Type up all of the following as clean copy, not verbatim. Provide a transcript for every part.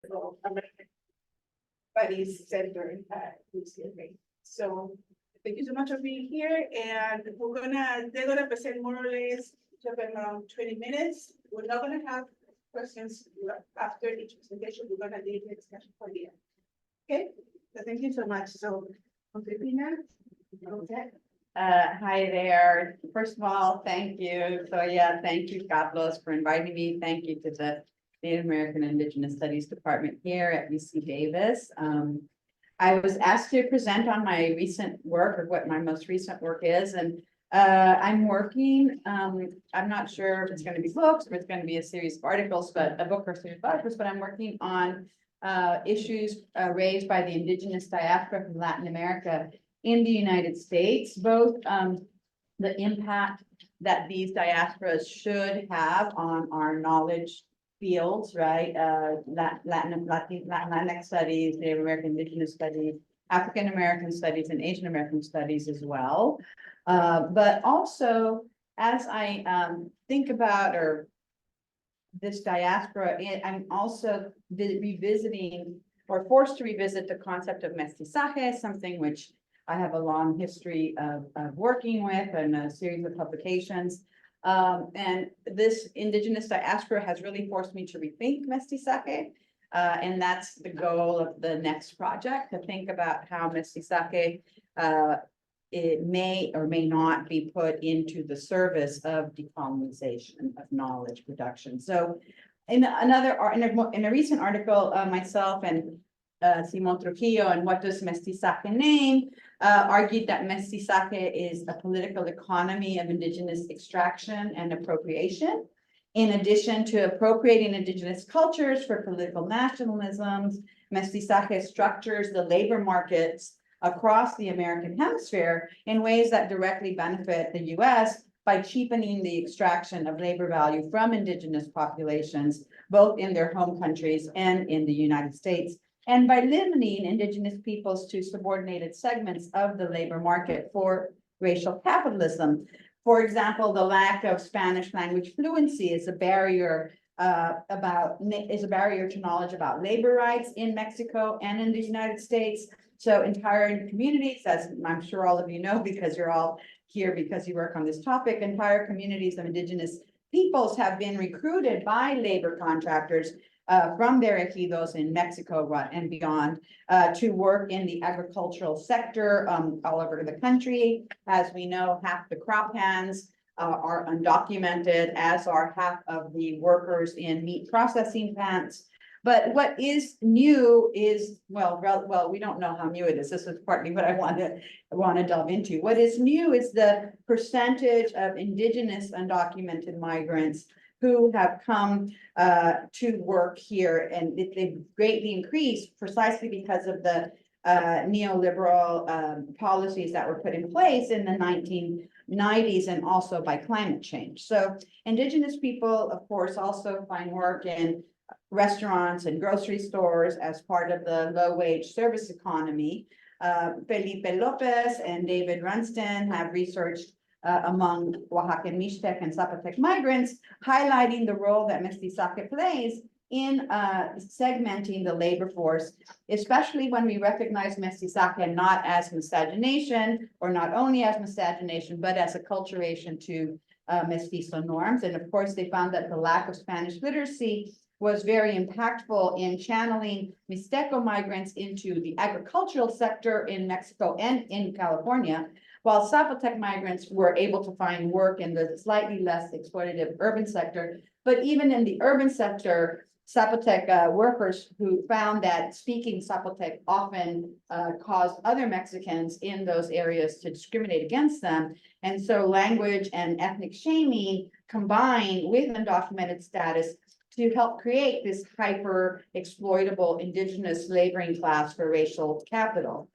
American Studies Center in UCLA. So thank you so much for being here, and they're gonna present more or less around 20 minutes. We're not gonna have questions after each presentation. We're gonna leave the discussion for the end. Okay, so thank you so much. So, Josefina, okay. Hi there. First of all, thank you. So yeah, thank you, Carlos, for inviting me. Thank you to the Native American Indigenous Studies Department here at UC Davis. I was asked to present on my recent work, or what my most recent work is, and I'm working, I'm not sure if it's going to be books or it's going to be a series of articles, but a book or a series of articles, but I'm working on issues raised by the indigenous diaspora from Latin America in the United States, both the impact that these diasporas should have on our knowledge fields, right? Latinx studies, Native American Indigenous studies, African American studies, and Asian American studies as well. But also, as I think about this diaspora, I'm also revisiting or forced to revisit the concept of mestizaje, something which I have a long history of working with and a series of publications. And this indigenous diaspora has really forced me to rethink mestizaje. And that's the goal of the next project, to think about how mestizaje it may or may not be put into the service of decolonization of knowledge production. So in a recent article, myself and Simon Trujillo and What Does Mestizaje Name argued that mestizaje is a political economy of indigenous extraction and appropriation. In addition to appropriating indigenous cultures for political nationalisms, mestizaje structures the labor markets across the American hemisphere in ways that directly benefit the US by cheapening the extraction of labor value from indigenous populations, both in their home countries and in the United States, and by limiting indigenous peoples to subordinated segments of the labor market for racial capitalism. For example, the lack of Spanish language fluency is a barrier to knowledge about labor rights in Mexico and in the United States. So entire communities, as I'm sure all of you know, because you're all here because you work on this topic, entire communities of indigenous peoples have been recruited by labor contractors from their ejidos in Mexico and beyond to work in the agricultural sector all over the country. As we know, half the crop hands are undocumented, as are half of the workers in meat processing plants. But what is new is, well, we don't know how new it is. This is partly what I want to delve into. What is new is the percentage of indigenous undocumented migrants who have come to work here, and they've greatly increased precisely because of the neoliberal policies that were put in place in the 1990s and also by climate change. So indigenous people, of course, also find work in restaurants and grocery stores as part of the low-wage service economy. Felipe Lopez and David Runston have researched among Oaxacan, Mixtec, and Zapotec migrants, highlighting the role that mestizaje plays in segmenting the labor force, especially when we recognize mestizaje not as miscegenation, or not only as miscegenation, but as acculturation to mestizo norms. And of course, they found that the lack of Spanish literacy was very impactful in channeling Mixteco migrants into the agricultural sector in Mexico and in California, while Zapotec migrants were able to find work in the slightly less exploitative urban sector. But even in the urban sector, Zapotec workers who found that speaking Zapotec often caused other Mexicans in those areas to discriminate against them. And so language and ethnic shaming combined with undocumented status to help create this hyper exploitable indigenous laboring class for racial capital.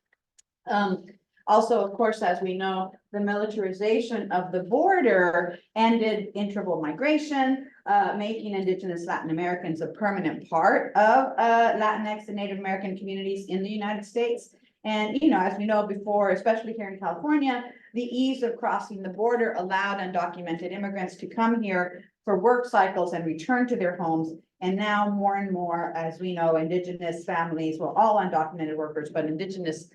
Also, of course, as we know, the militarization of the border ended interval migration, making indigenous Latin Americans a permanent part of Latinx and Native American communities in the United States. And, you know, as we know before, especially here in California, the ease of crossing the border allowed undocumented immigrants to come here for work cycles and return to their homes And now more and more, as we know, Indigenous families, well, all undocumented workers, but Indigenous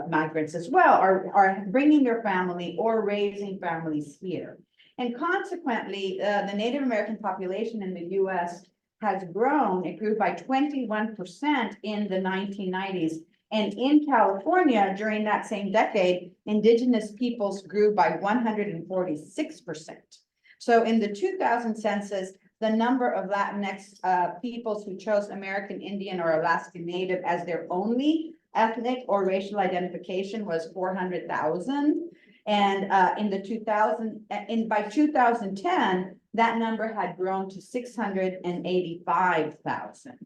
migrants as well are bringing their family or raising families here. And consequently, the Native American population in the US has grown. It grew by 21% in the 1990s. And in California, during that same decade, Indigenous peoples grew by 146%. So in the 2000 census, the number of Latinx peoples who chose American Indian or Alaskan Native as their only ethnic or racial identification was 400,000. And by 2010, that number had grown to 685,000.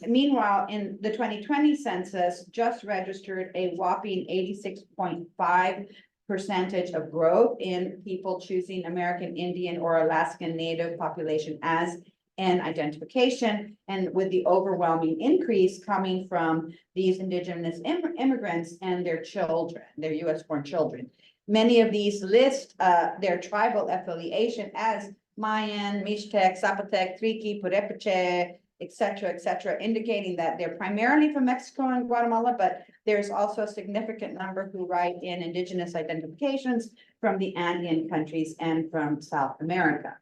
Meanwhile, in the 2020 census, just registered a whopping 86.5% of growth in people choosing American Indian or Alaskan Native population as an identification, and with the overwhelming increase coming from these Indigenous immigrants and their children, their US-born children. Many of these list their tribal affiliation as Mayan, Mixtec, Zapotec, Triqui, Purepeche, et cetera, indicating that they're primarily from Mexico and Guatemala, but there's also a significant number who write in Indigenous identifications from the Andean countries and from South America.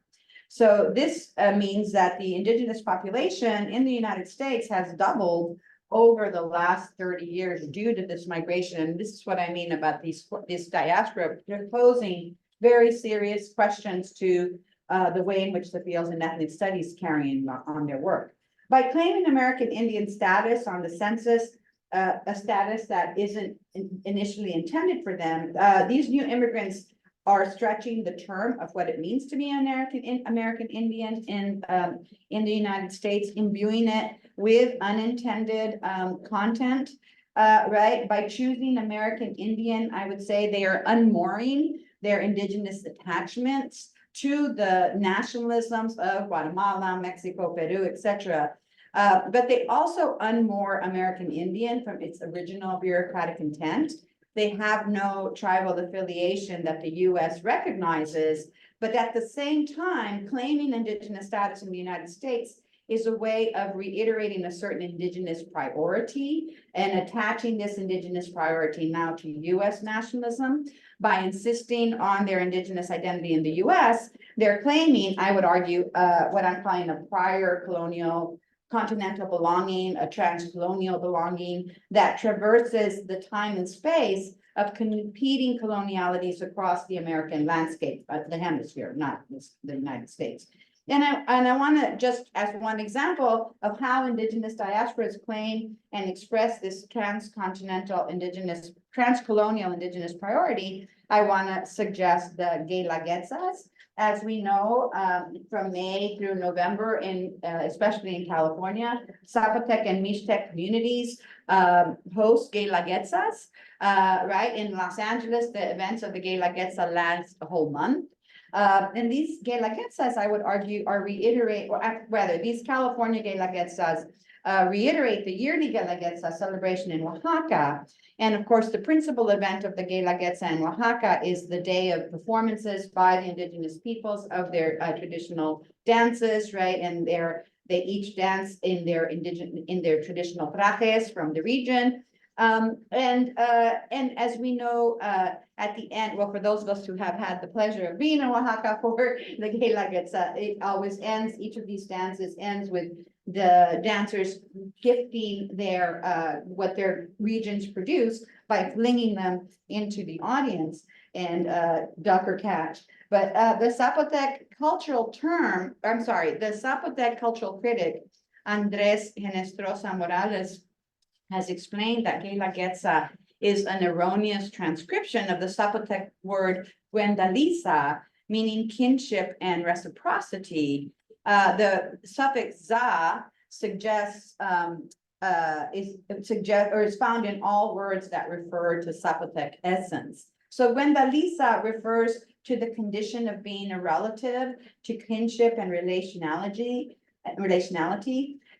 So this means that the Indigenous population in the United States has doubled over the last 30 years due to this migration. And this is what I mean about this diaspora. They're posing very serious questions to the way in which the fields in ethnic studies carrying on their work. By claiming American Indian status on the census, a status that isn't initially intended for them, these new immigrants are stretching the term of what it means to be an American Indian in the United States, imbuing it with unintended content, right? By choosing American Indian, I would say they are unmooring their Indigenous attachments to the nationalisms of Guatemala, Mexico, Peru, etc. But they also unmoor American Indian from its original bureaucratic intent. They have no tribal affiliation that the US recognizes, but at the same time, claiming Indigenous status in the United States is a way of reiterating a certain Indigenous priority and attaching this Indigenous priority now to US nationalism. By insisting on their Indigenous identity in the US, they're claiming, I would argue, what I'm calling a prior colonial continental belonging, a transcolonial belonging that traverses the time and space of competing colonialities across the American landscape, the hemisphere, not the United States. And I want to just as one example of how Indigenous diasporas claim and express this transcolonial Indigenous priority, I want to suggest the Guelaguetzas. As we know, from May through November, especially in California, Zapotec and Mixtec communities host Guelaguetzas, right? In Los Angeles, the events of the Guelaguetza last a whole month. And these Guelaguetzas, I would argue, these California Guelaguetzas reiterate the yearly Guelaguetza celebration in Oaxaca. And of course, the principal event of the Guelaguetza in Oaxaca is the day of performances by the Indigenous peoples of their traditional dances, right? And they each dance in their traditional trajes from the region. And as we know, at the end, well, for those of us who have had the pleasure of being in Oaxaca for the Guelaguetza, it always ends, each of these dances ends with the dancers gifting what their regions produce by flinging them into the audience and duck or catch. But the Zapotec cultural critic, Andres Genestrosa Morales, has explained that Guelaguetza is an erroneous transcription of the Zapotec word Guendaliza, meaning kinship and reciprocity. The suffix za suggests is found in all words that refer to Zapotec essence. So Guendaliza refers to the condition of being a relative, to kinship and relationality.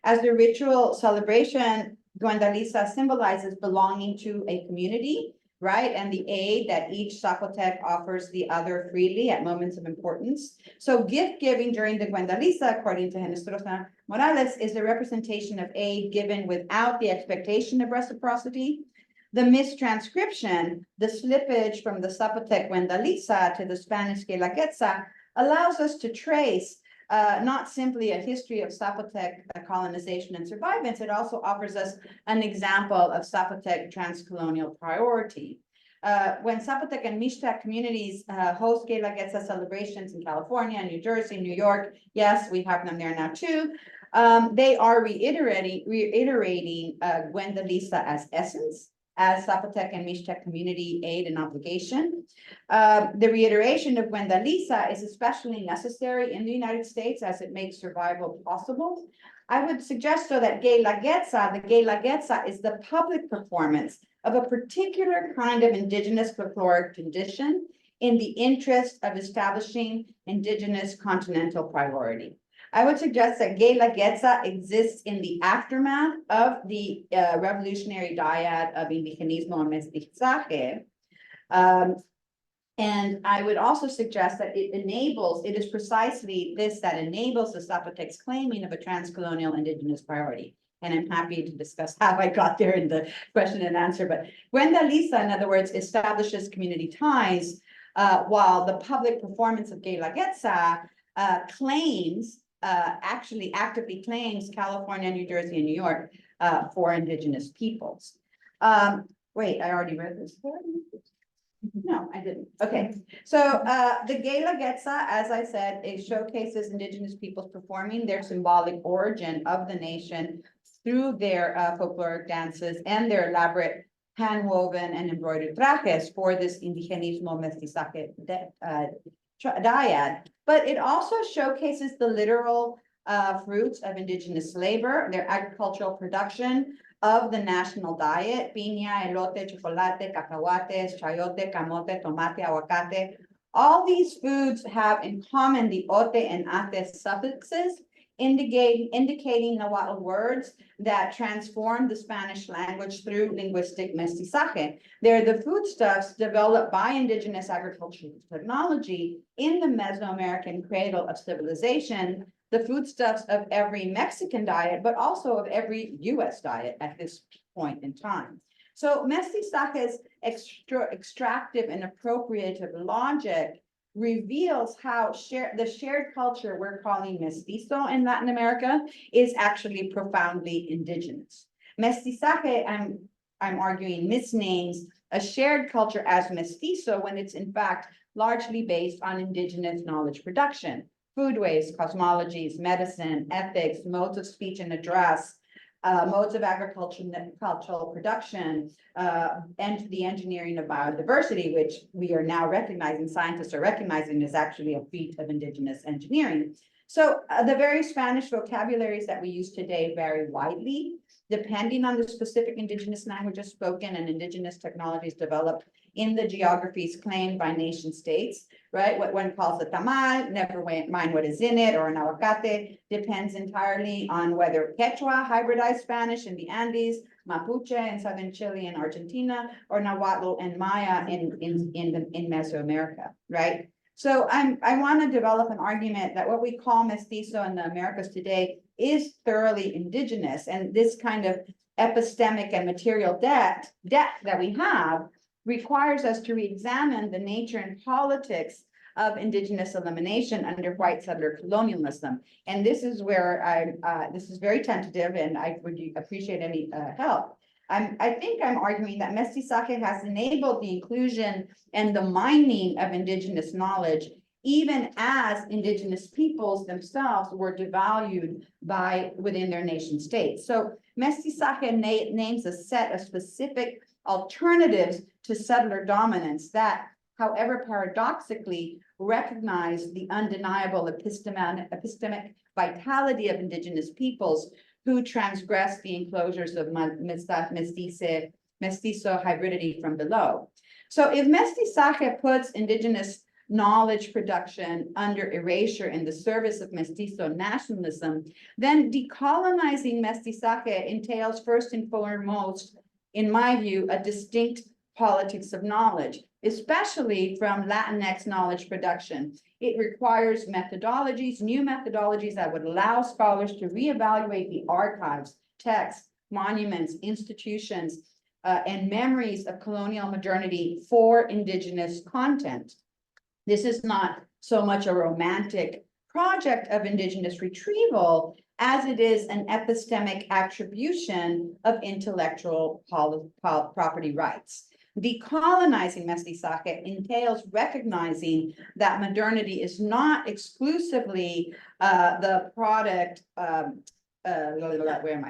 As the ritual celebration, Guendaliza symbolizes belonging to a community, right? And the aid that each Zapotec offers the other freely at moments of importance. So gift giving during the Guendaliza, according to Hemispheric Morales, is the representation of aid given without the expectation of reciprocity. The mistranscription, the slippage from the Zapotec Guendaliza to the Spanish Guelaguetza, allows us to trace not simply a history of Zapotec colonization and survivance, it also offers us an example of Zapotec transcolonial priority. When Zapotec and Mixtec communities host Guelaguetza celebrations in California, New Jersey, New York, yes, we have them there now too, they are reiterating Guendaliza as essence, as Zapotec and Mixtec community aid and obligation. The reiteration of Guendaliza is especially necessary in the United States as it makes survival possible. I would suggest so that the Guelaguetza is the public performance of a particular kind of indigenous folkloric tradition in the interest of establishing indigenous continental priority. I would suggest that Guelaguetza exists in the aftermath of the revolutionary dyad of Indigenismo and Mestizaje. And I would also suggest that it is precisely this that enables the Zapotec's claiming of a transcolonial indigenous priority. And I'm happy to discuss how I got there in the question and answer. But Guendaliza, in other words, establishes community ties, while the public performance of Guelaguetza actually actively claims California, New Jersey, and New York for indigenous peoples. Wait, I already read this. No, I didn't. Okay, so the Guelaguetza, as I said, it showcases indigenous peoples performing their symbolic origin of the nation through their folkloric dances and their elaborate hand-woven and embroidered trajes for this Indigenismo Mestizaje dyad. But it also showcases the literal fruits of indigenous labor, their agricultural production of the national diet: piña, elote, chocolate, cacahuates, chayote, camote, tomate, aguacate. All these foods have in common the ote and ate suffixes, indicating Nahuatl words that transform the Spanish language through linguistic mestizaje. They're the foodstuffs developed by indigenous agricultural technology in the Mesoamerican cradle of civilization, the foodstuffs of every Mexican diet, but also of every US diet at this point in time. So mestizaje's extractive and appropriative logic reveals how the shared culture we're calling mestizo in Latin America is actually profoundly indigenous. Mestizaje, I'm arguing, misnames a shared culture as mestizo when it's in fact largely based on indigenous knowledge production, foodways, cosmologies, medicine, ethics, modes of speech and address, modes of agricultural production, and the engineering of biodiversity, which we are now recognizing, scientists are recognizing is actually a feat of indigenous engineering. So the various Spanish vocabularies that we use today vary widely, depending on the specific indigenous languages spoken and indigenous technologies developed in the geographies claimed by nation states, right? What one calls a tamal, never mind what is in it, or an aguacate, depends entirely on whether Quechua, hybridized Spanish in the Andes, Mapuche in southern Chile and Argentina, or Nahuatl and Maya in Mesoamerica, right? So I want to develop an argument that what we call mestizo in the Americas today is thoroughly indigenous, and this kind of epistemic and material depth that we have requires us to re-examine the nature and politics of indigenous elimination under white settler colonialism. And this is where this is very tentative, and I would appreciate any help. I think I'm arguing that mestizaje has enabled the inclusion and the mining of indigenous knowledge, even as indigenous peoples themselves were devalued within their nation states. So mestizaje names a set of specific alternatives to settler dominance that, however paradoxically, recognize the undeniable epistemic vitality of indigenous peoples who transgress the enclosures of mestizo hybridity from below. So if mestizaje puts indigenous knowledge production under erasure in the service of mestizo nationalism, then decolonizing mestizaje entails first and foremost, in my view, a distinct politics of knowledge, especially from Latinx knowledge production. It requires methodologies, new methodologies that would allow scholars to reevaluate the archives, texts, monuments, institutions, and memories of colonial modernity for Indigenous content. This is not so much a romantic project of Indigenous retrieval as it is an epistemic attribution of intellectual property rights. Decolonizing mestizaje entails recognizing that modernity is not exclusively the product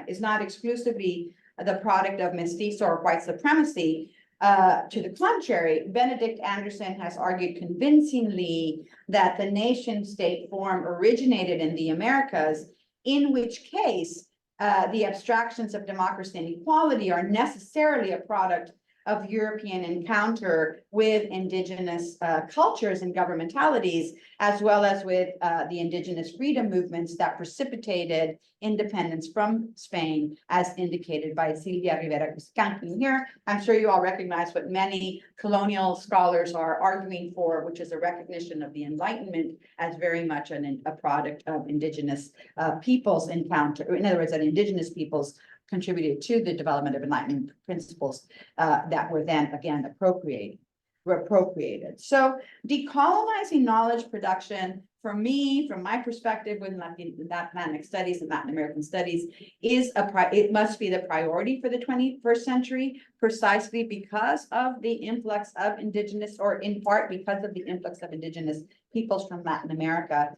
is not exclusively the product of mestizo or white supremacy. To the contrary, Benedict Anderson has argued convincingly that the nation state form originated in the Americas, in which case the abstractions of democracy and equality are necessarily a product of European encounter with Indigenous cultures and governmentalities, as well as with the Indigenous freedom movements that precipitated independence from Spain, as indicated by Silvia Rivera Cuscanqui here. I'm sure you all recognize what many colonial scholars are arguing for, which is a recognition of the Enlightenment as very much a product of Indigenous peoples' encounter. In other words, that Indigenous peoples contributed to the development of Enlightenment principles that were then again appropriated. So decolonizing knowledge production, for me, from my perspective with Latinx studies and Latin American studies, it must be the priority for the 21st century, precisely because of the influx of Indigenous, or in part because of the influx of Indigenous peoples from Latin America.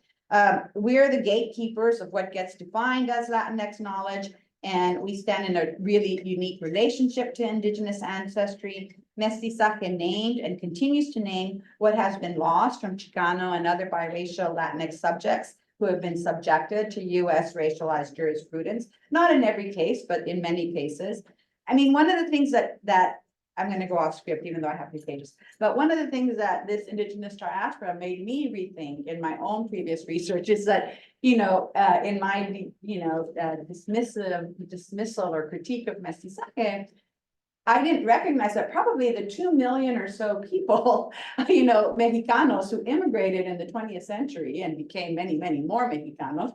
We're the gatekeepers of what gets defined as Latinx knowledge, and we stand in a really unique relationship to Indigenous ancestry. Mestizaje named and continues to name what has been lost from Chicano and other biracial Latinx subjects who have been subjected to US racialized jurisprudence, not in every case, but in many cases. I mean, one of the things that I'm going to go off script, even though I have these pages, but one of the things that this Indigenous diaspora made me rethink in my own previous research is that, in my, dismissal or critique of mestizaje, I didn't recognize that probably the 2 million or so people, Mexicanos who immigrated in the 20th century and became many, many more Mexicanos,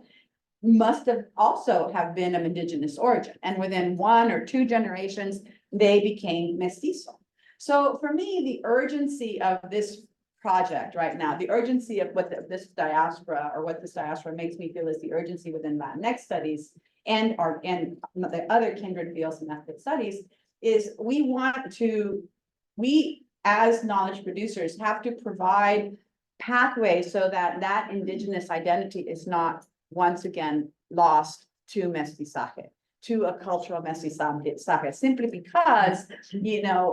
must have also have been of Indigenous origin. And within 1 or 2 generations, they became mestizo. So for me, the urgency of this project right now, the urgency of what this diaspora makes me feel is the urgency within Latinx studies and the other kindred fields and ethnic studies, is we as knowledge producers have to provide pathways so that Indigenous identity is not once again lost to mestizaje, to a cultural mestizaje, simply because,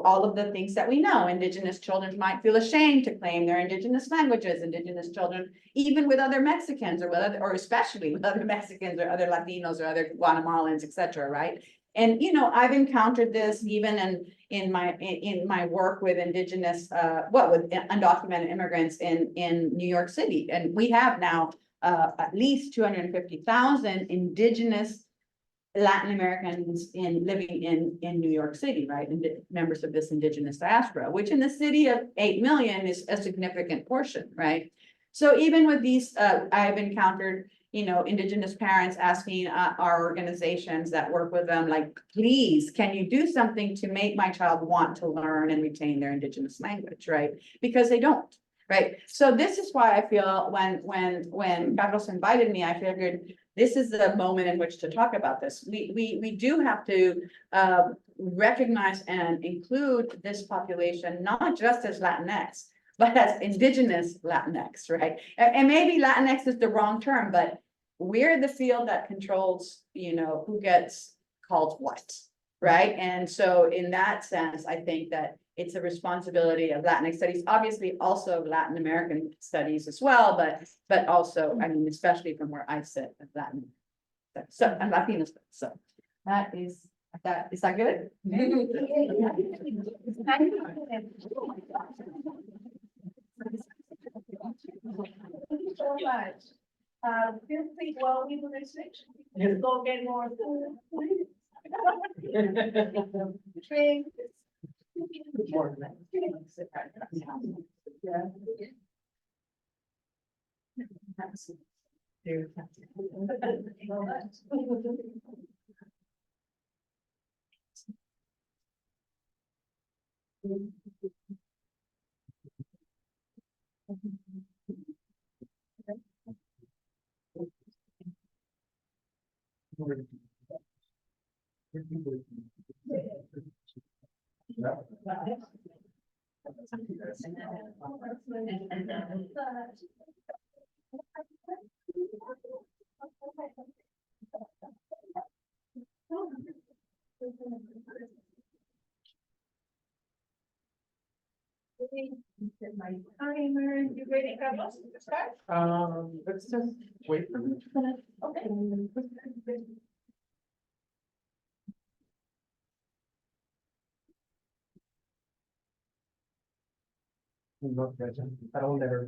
all of the things that we know, Indigenous children might feel ashamed to claim their Indigenous languages, Indigenous children, even with other Mexicans or especially with other Mexicans or other Latinos or other Guatemalans, etc. Right? And, I've encountered this even in my work with Indigenous, with undocumented immigrants in New York City. And we have now at least 250,000 Indigenous Latin Americans living in New York City, right? And members of this Indigenous diaspora, which in the city of 8 million is a significant portion, right? So even with these, I've encountered, Indigenous parents asking our organizations that work with them, like, please, can you do something to make my child want to learn and retain their Indigenous language, right? Because they don't. Right. So this is why I feel when Carlos invited me, I figured this is the moment in which to talk about this. We do have to recognize and include this population, not just as Latinx, but as Indigenous Latinx, right? And maybe Latinx is the wrong term, but we're the field that controls, who gets called what, right? And so in that sense, I think that it's a responsibility of Latinx studies, obviously also Latin American studies as well, but also, especially from where I sit at Latin. So I'm Latino, so is that good? Thank you so much. Feel free while we do this section. Just go get more food. Drink. My timer, you ready, Carlos, to start? Let's just wait for me. Okay. Not present. I don't never.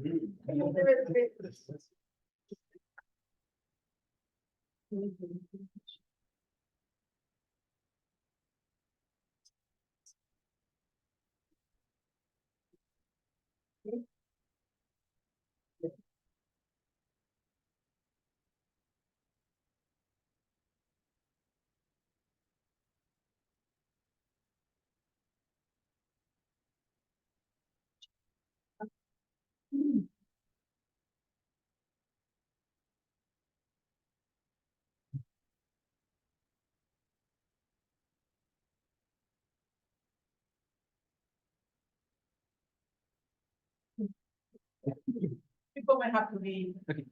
People might have to be, Okay.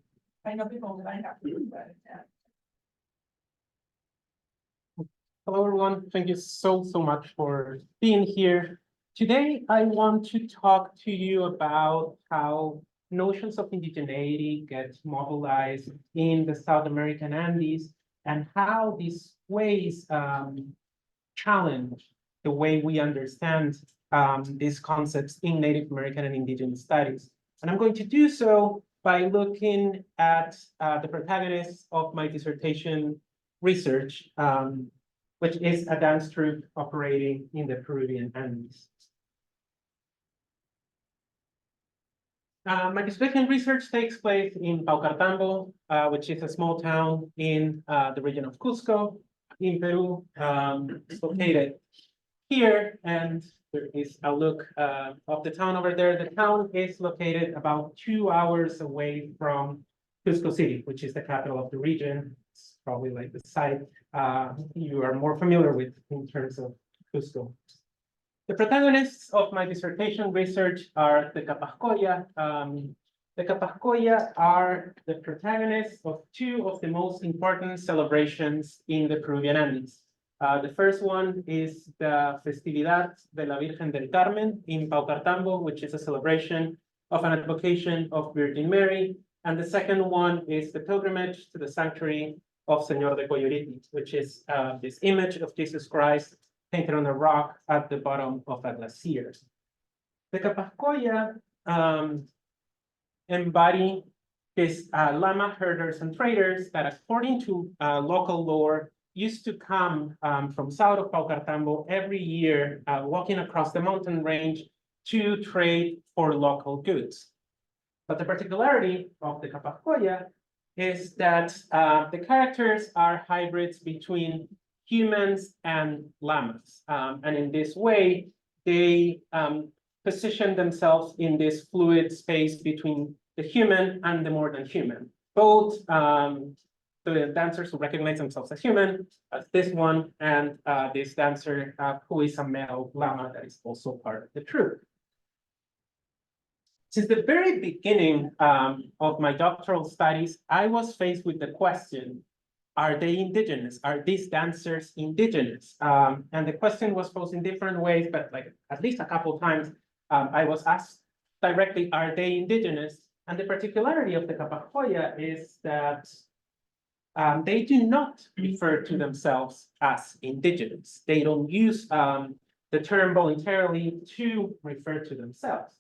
I know people might have to be, but, Hello, everyone. Thank you so much for being here. Today, I want to talk to you about how notions of indigeneity get mobilized in the South American Andes and how these ways challenge the way we understand these concepts in Native American and Indigenous studies. And I'm going to do so by looking at the protagonists of my dissertation research, which is a dance troupe operating in the Peruvian Andes. My dissertation research takes place in Paucartambo, which is a small town in the region of Cusco in Peru. It's located here, and there is a look of the town over there. The town is located about 2 hours away from Cusco City, which is the capital of the region. It's probably like the site you are more familiar with in terms of Cusco. The protagonists of my dissertation research are the Capascoya. The Capascoya are the protagonists of two of the most important celebrations in the Peruvian Andes. The first one is the Festividad de la Virgen del Carmen in Paucartambo, which is a celebration of an advocation of Virgin Mary. And the second one is the pilgrimage to the sanctuary of Señor de Coyoriti, which is this image of Jesus Christ painted on a rock at the bottom of a glacier. The Capascoya embody these llama herders and traders that, according to local lore, used to come from south of Paucartambo every year, walking across the mountain range to trade for local goods. But the particularity of the Capascoya is that the characters are hybrids between humans and llamas. And in this way, they position themselves in this fluid space between the human and the more than human. Both the dancers who recognize themselves as human, as this one, and this dancer who is a male llama that is also part of the troupe. Since the very beginning of my doctoral studies, I was faced with the question, are they indigenous? Are these dancers indigenous? And the question was posed in different ways, but like at least a couple of times, I was asked directly, are they indigenous? And the particularity of the Capascoya is that they do not refer to themselves as indigenous. They don't use the term voluntarily to refer to themselves.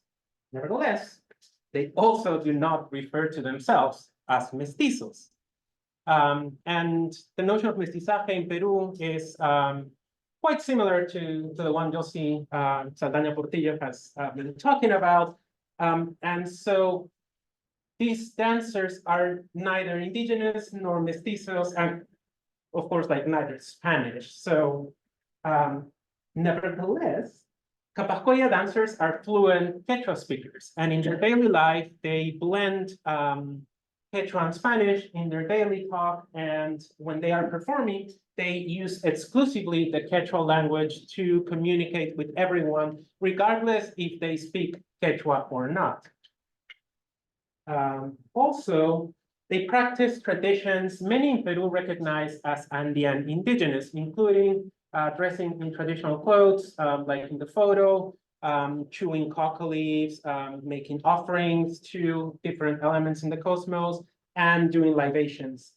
Nevertheless, they also do not refer to themselves as mestizos. And the notion of mestizaje in Peru is quite similar to the one Josie Saldaña-Portillo has been talking about. And so these dancers are neither indigenous nor mestizos, and of course, like neither Spanish. So nevertheless, Capascoya dancers are fluent Quechua speakers, and in their daily life, they blend Quechua and Spanish in their daily talk, and when they are performing, they use exclusively the Quechua language to communicate with everyone, regardless if they speak Quechua or not. Also, they practice traditions many in Peru recognize as Andean indigenous, including dressing in traditional clothes, like in the photo, chewing coca leaves, making offerings to different elements in the cosmos, and doing libations,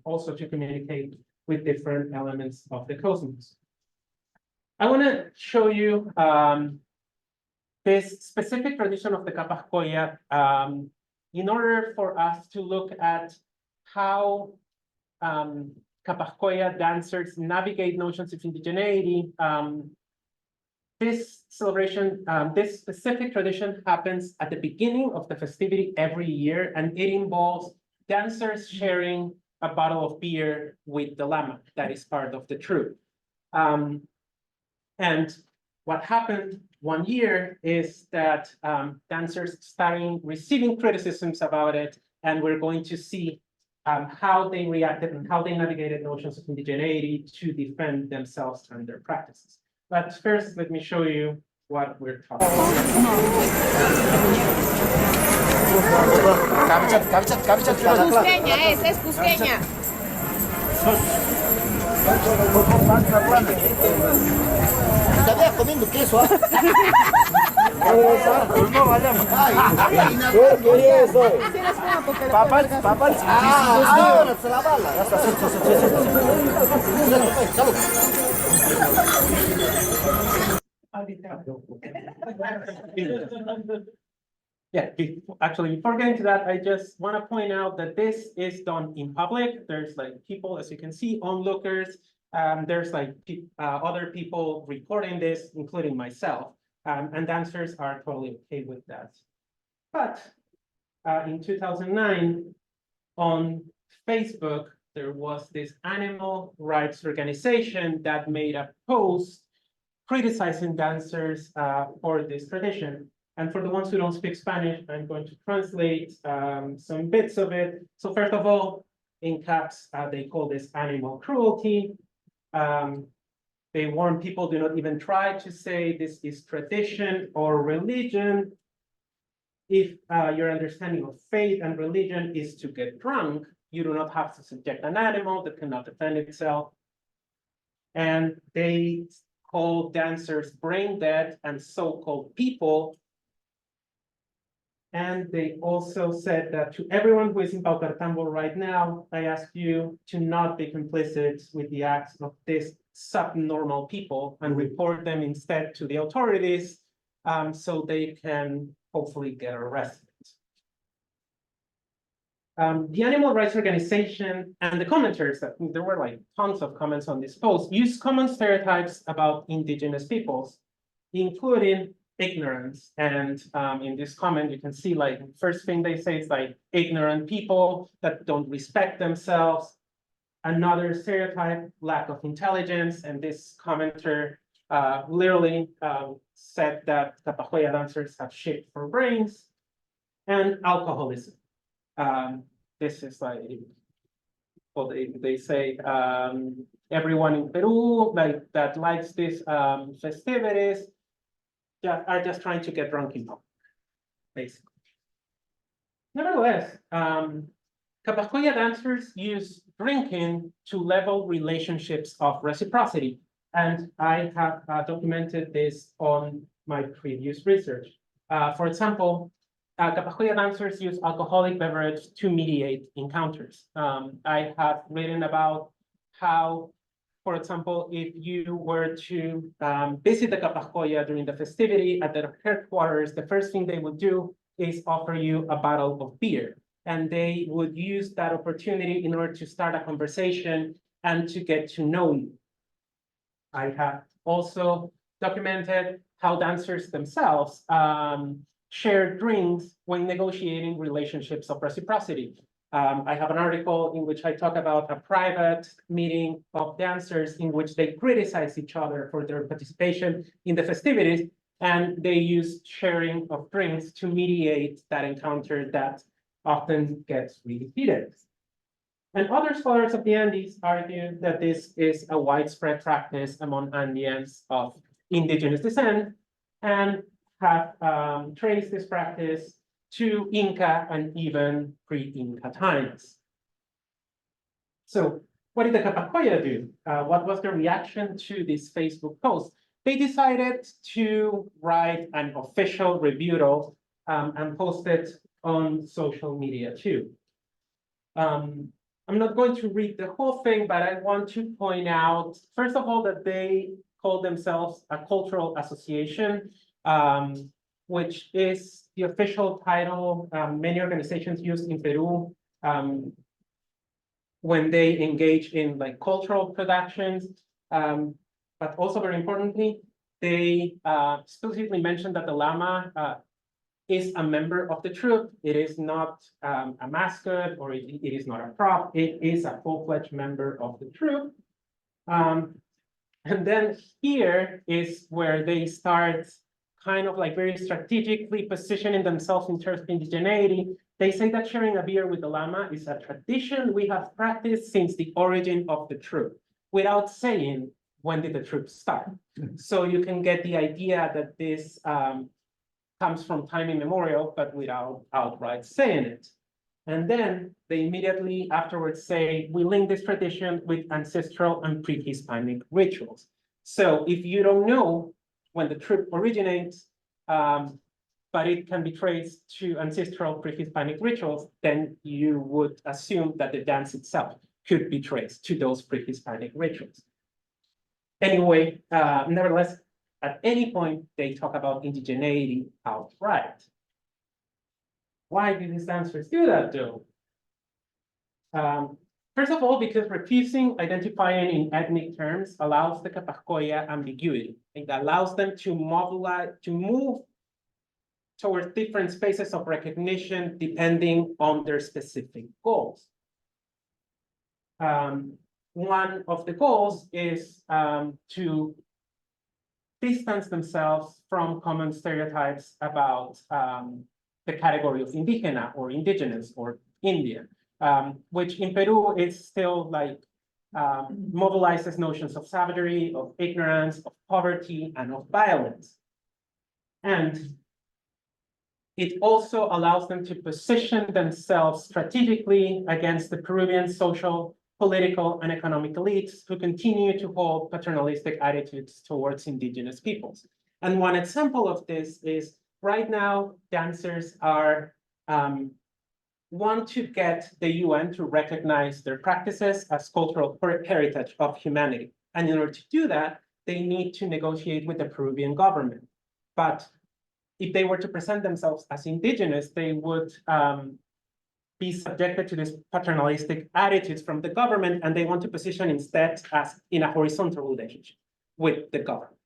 also to communicate with different elements of the cosmos. I want to show you this specific tradition of the Capascoya in order for us to look at how Capascoya dancers navigate notions of indigeneity. This celebration, this specific tradition happens at the beginning of the festivity every year, and it involves dancers sharing a bottle of beer with the lama that is part of the troupe. And what happened one year is that dancers started receiving criticisms about it, and we're going to see how they reacted and how they navigated notions of indigeneity to defend themselves and their practices. But first, let me show you what we're talking about. Cusqueña es cusqueña. Estaba comiendo queso, ¿ah? Papal. Ahora se la bala. Yeah, actually, before getting to that, I just want to point out that this is done in public. There's like people, as you can see, onlookers. There's like other people recording this, including myself, and dancers are totally okay with that. But in 2009, on Facebook, there was this animal rights organization that made a post criticizing dancers for this tradition. And for the ones who don't speak Spanish, I'm going to translate some bits of it. So first of all, in caps, they call this animal cruelty. They warn people, do not even try to say this is tradition or religion. If your understanding of faith and religion is to get drunk, you do not have to subject an animal that cannot defend itself. And they call dancers brain dead and so-called people. And they also said that to everyone who is in Paucartambo right now, I ask you to not be complicit with the acts of these subnormal people and report them instead to the authorities so they can hopefully get arrested. The animal rights organization and the commenters, there were like tons of comments on this post, use common stereotypes about indigenous peoples, including ignorance. And in this comment, you can see like first thing they say is like ignorant people that don't respect themselves. Another stereotype, lack of intelligence. And this commenter literally said that Capajoya dancers have shit for brains. And alcoholism. This is like, well, they say everyone in Peru like that likes these festivities are just trying to get drunk in public, basically. Nevertheless, Capascoya dancers use drinking to level relationships of reciprocity. And I have documented this on my previous research. For example, Capascoya dancers use alcoholic beverage to mediate encounters. I have written about how, for example, if you were to visit the Capascoya during the festivity at their headquarters, the first thing they would do is offer you a bottle of beer. And they would use that opportunity in order to start a conversation and to get to know you. I have also documented how dancers themselves share drinks when negotiating relationships of reciprocity. I have an article in which I talk about a private meeting of dancers in which they criticize each other for their participation in the festivities, and they use sharing of drinks to mediate that encounter that often gets really heated. And other scholars of the Andes argue that this is a widespread practice among Andeans of indigenous descent and have traced this practice to Inca and even pre-Inca times. So what did the Capacoya do? What was the reaction to this Facebook post? They decided to write an official rebuttal and post it on social media too. I'm not going to read the whole thing, but I want to point out, first of all, that they call themselves a cultural association, which is the official title many organizations use in Peru when they engage in like cultural productions. But also very importantly, they specifically mentioned that the llama is a member of the troupe. It is not a mascot or it is not a prop. It is a full-fledged member of the troupe. And then here is where they start kind of like very strategically positioning themselves in terms of indigeneity. They say that sharing a beer with the llama is a tradition we have practiced since the origin of the troupe, without saying when did the troupe start. So you can get the idea that this comes from time immemorial, but without outright saying it. And then they immediately afterwards say, we link this tradition with ancestral and pre-Hispanic rituals. So if you don't know when the troupe originates, but it can be traced to ancestral pre-Hispanic rituals, then you would assume that the dance itself could be traced to those pre-Hispanic rituals. Anyway, nevertheless, at any point, they talk about indigeneity outright. Why do these dancers do that, though? First of all, because refusing identifying in ethnic terms allows the Capacoya ambiguity. It allows them to mobilize, to move towards different spaces of recognition depending on their specific goals. One of the goals is to distance themselves from common stereotypes about the category of indigena or indigenous or Indian, which in Peru is still like mobilizes notions of savagery, of ignorance, of poverty, and of violence. And it also allows them to position themselves strategically against the Peruvian social, political, and economic elites who continue to hold paternalistic attitudes towards indigenous peoples. And one example of this is right now, dancers are want to get the UN to recognize their practices as cultural heritage of humanity. And in order to do that, they need to negotiate with the Peruvian government. But if they were to present themselves as indigenous, they would be subjected to these paternalistic attitudes from the government, and they want to position instead as in a horizontal relationship with the government.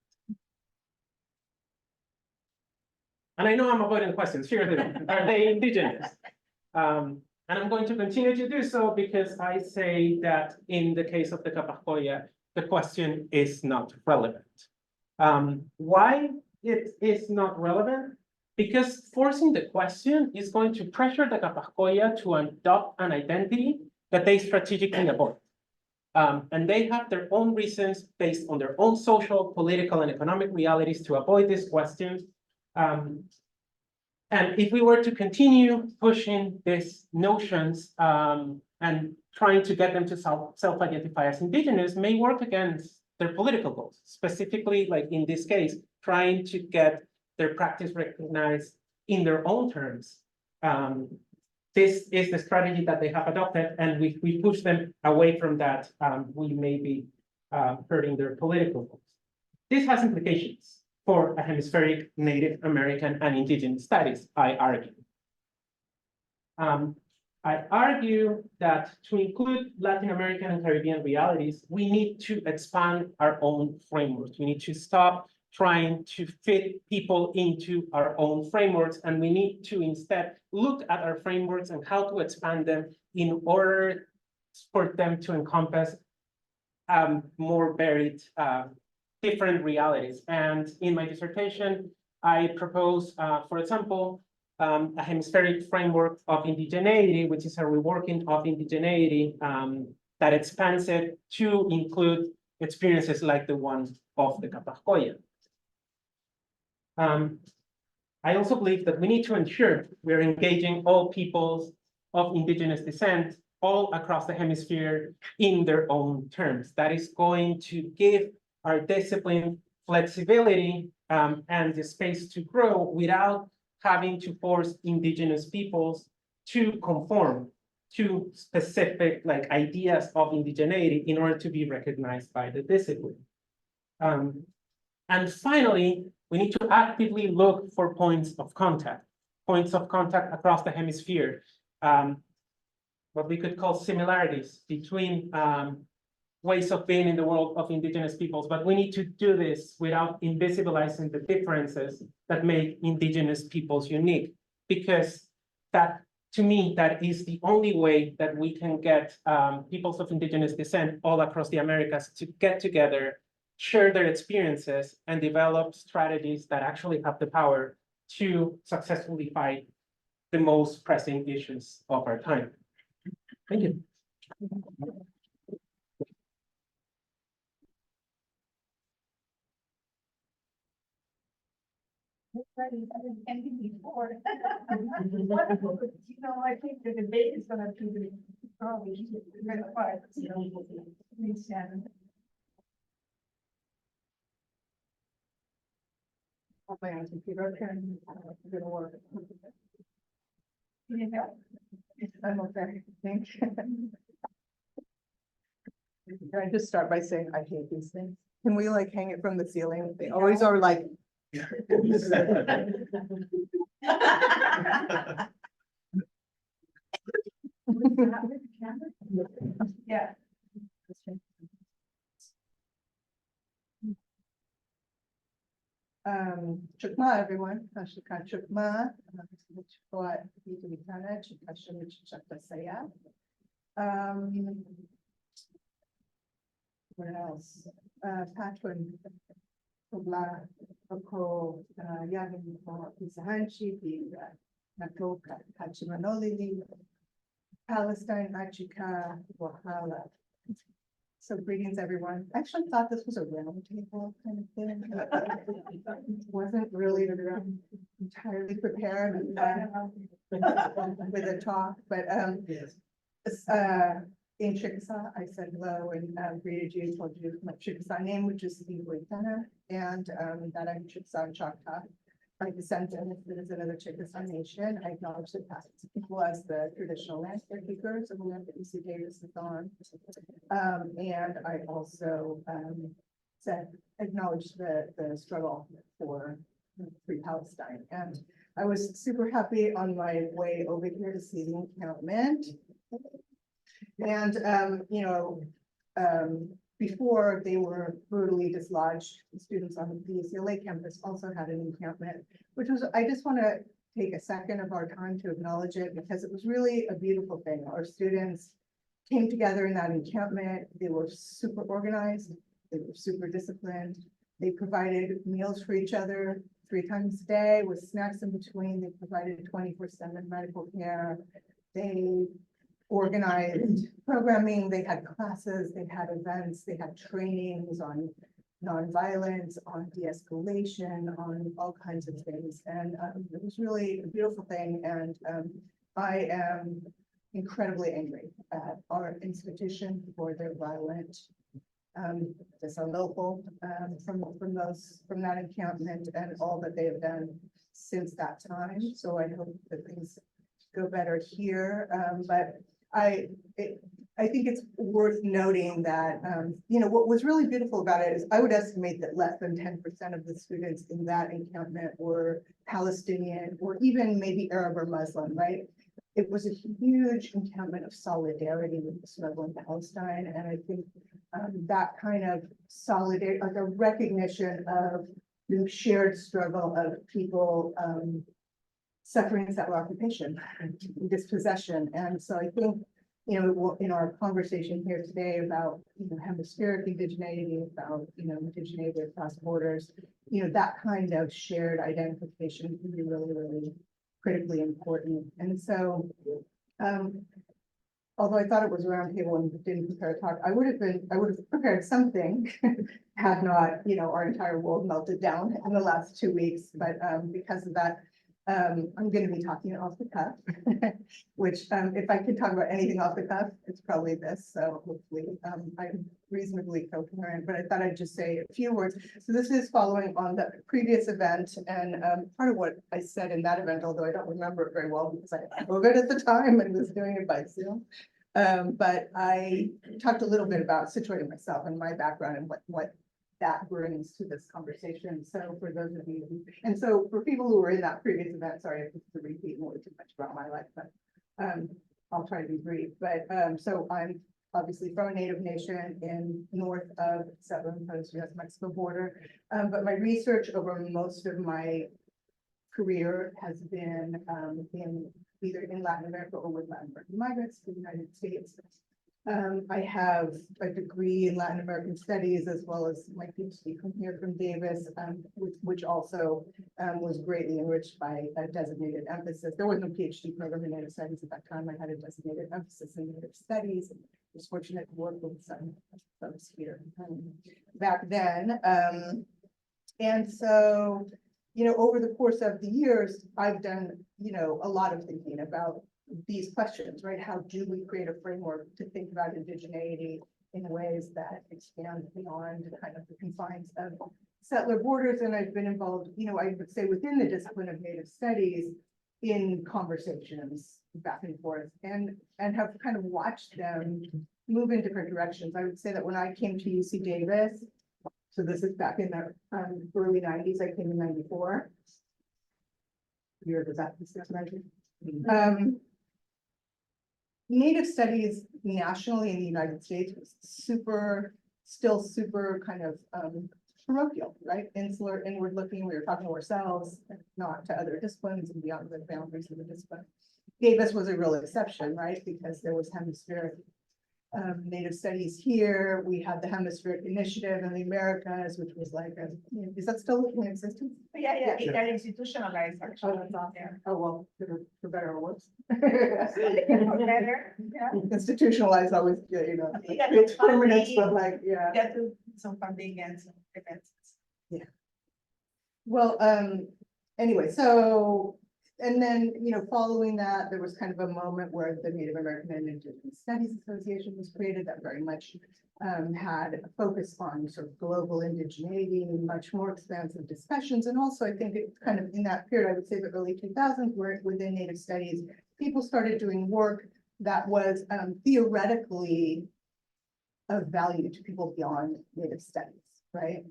And I know I'm avoiding questions. Seriously, are they indigenous? And I'm going to continue to do so because I say that in the case of the Capacoya, the question is not relevant. Why it is not relevant? Because forcing the question is going to pressure the Capacoya to adopt an identity that they strategically avoid. And they have their own reasons based on their own social, political, and economic realities to avoid these questions. And if we were to continue pushing these notions and trying to get them to self-identify as indigenous may work against their political goals, specifically, like in this case, trying to get their practice recognized in their own terms. This is the strategy that they have adopted, and if we push them away from that, we may be hurting their political goals. This has implications for a hemispheric Native American and Indigenous studies, I argue. I argue that to include Latin American and Caribbean realities, we need to expand our own frameworks. We need to stop trying to fit people into our own frameworks, and we need to instead look at our frameworks and how to expand them in order for them to encompass more varied, different realities. And in my dissertation, I propose, for example, a hemispheric framework of indigeneity, which is a reworking of indigeneity that expands it to include experiences like the one of the Kapahkoya. I also believe that we need to ensure we're engaging all peoples of indigenous descent all across the hemisphere in their own terms. That is going to give our discipline flexibility and the space to grow without having to force indigenous peoples to conform to specific ideas of indigeneity in order to be recognized by the discipline. And finally, we need to actively look for points of contact across the hemisphere, what we could call similarities between ways of being in the world of indigenous peoples. But we need to do this without invisibilizing the differences that make indigenous peoples unique, because that, to me, that is the only way that we can get peoples of indigenous descent all across the Americas to get together, share their experiences, and develop strategies that actually have the power to successfully fight the most pressing issues of our time. Thank you. You know, I think the debate is gonna be probably very quiet. Please, Shannon. Oh, my computer can gonna work. Yeah. I'm okay, thank you. Can I just start by saying I hate these things? Can we like hang it from the ceiling? They always are like. Yeah. Chukma, everyone. Ashika Chukma. What else? Patwin. Kubla, Oko, Yagin, Pisahanchi, Natoka, Hachimanoli, Palestine, Achika, Wahala. So greetings, everyone. I actually thought this was a round table kind of thing. Wasn't really entirely prepared with a talk, but in Chickasaw, I said hello and greeted you, told you my Chickasaw name, which is Steve Waitana, and that I'm Chickasaw and Choctaw. My descendant is another Chickasaw nation. I acknowledge the past people as the traditional land caretakers of the land that UC Davis is on. And I also acknowledge the struggle for free Palestine. And I was super happy on my way over here to see the encampment. And, before they were brutally dislodged, the students on the UCLA campus also had an encampment, which was, I just want to take a second of our time to acknowledge it because it was really a beautiful thing. Our students came together in that encampment. They were super organized. They were super disciplined. They provided meals for each other 3 times a day with snacks in between. They provided 24/7 medical care. They organized programming, they had classes, they had events, they had trainings on nonviolence, on de-escalation, on all kinds of things. And it was really a beautiful thing. And I am incredibly angry at our institution for their violent dislocal from that encampment and all that they have done since that time. So I hope that things go better here. But I think it's worth noting that, what was really beautiful about it is I would estimate that less than 10% of the students in that encampment were Palestinian or even maybe Arab or Muslim, right? it was a huge encampment of solidarity with the struggle in Palestine. And I think that kind of solidarity, like a recognition of the shared struggle of people suffering settler occupation and dispossession. And so I think, you know, in our conversation here today about, you know, hemispheric indigeneity, about, you know, indigeneity across borders, you know, that kind of shared identification can be really, really critically important. And so, although I thought it was a roundtable and didn't prepare a talk, I would have prepared something had not, you know, our entire world melted down in the last 2 weeks. But because of that, I'm going to be talking off the cuff, which if I could talk about anything off the cuff, it's probably this. So hopefully I'm reasonably coherent, but I thought I'd just say a few words. So this is following on the previous event, and part of what I said in that event, although I don't remember it very well because I had COVID at the time and was doing it by Zoom. But I talked a little bit about situating myself and my background and what that brings to this conversation. So for those of you, and so for people who were in that previous event, sorry if it's a repeat more too much about my life, but I'll try to be brief. But so I'm obviously from a Native nation in north of southern coast US-Mexico border. But my research over most of my career has been in either in Latin America or with Latin American migrants to the United States. I have a degree in Latin American studies as well as my PhD from here from Davis, which also was greatly enriched by a designated emphasis. There was no PhD program in Native studies at that time. I had a designated emphasis in Native studies. I was fortunate to work with some folks here back then. And so, you know, over the course of the years, I've done, you know, a lot of thinking about these questions, right? How do we create a framework to think about indigeneity in ways that expand beyond kind of the confines of settler borders? And I've been involved, you know, I would say within the discipline of Native studies in conversations back and forth and have kind of watched them move in different directions. I would say that when I came to UC Davis, so this is back in the early 90s, I came in 94. Year does that Native studies nationally in the United States was still super kind of parochial, right? Insular, inward looking. We were talking to ourselves, not to other disciplines and beyond the boundaries of the discipline. Davis was a real exception, right? Because there was hemispheric Native studies here. We had the Hemispheric Initiative in the Americas, which was like, is that still in existence? Yeah, it got institutionalized actually. Oh, that's awesome. Oh, well, for better or worse. Better, yeah. Institutionalized always, yeah, you know, Yeah, it's permanent, funding. but like, yeah. Got to some funding and some events. Well, anyway, so, and then, you know, following that, there was kind of a moment where the Native American and Indigenous Studies Association was created that very much had a focus on sort of global indigeneity, much more expansive discussions. And also, I think it kind of in that period, I would say the early 2000s, where within Native studies, people started doing work that was theoretically of value to people beyond Native studies, right?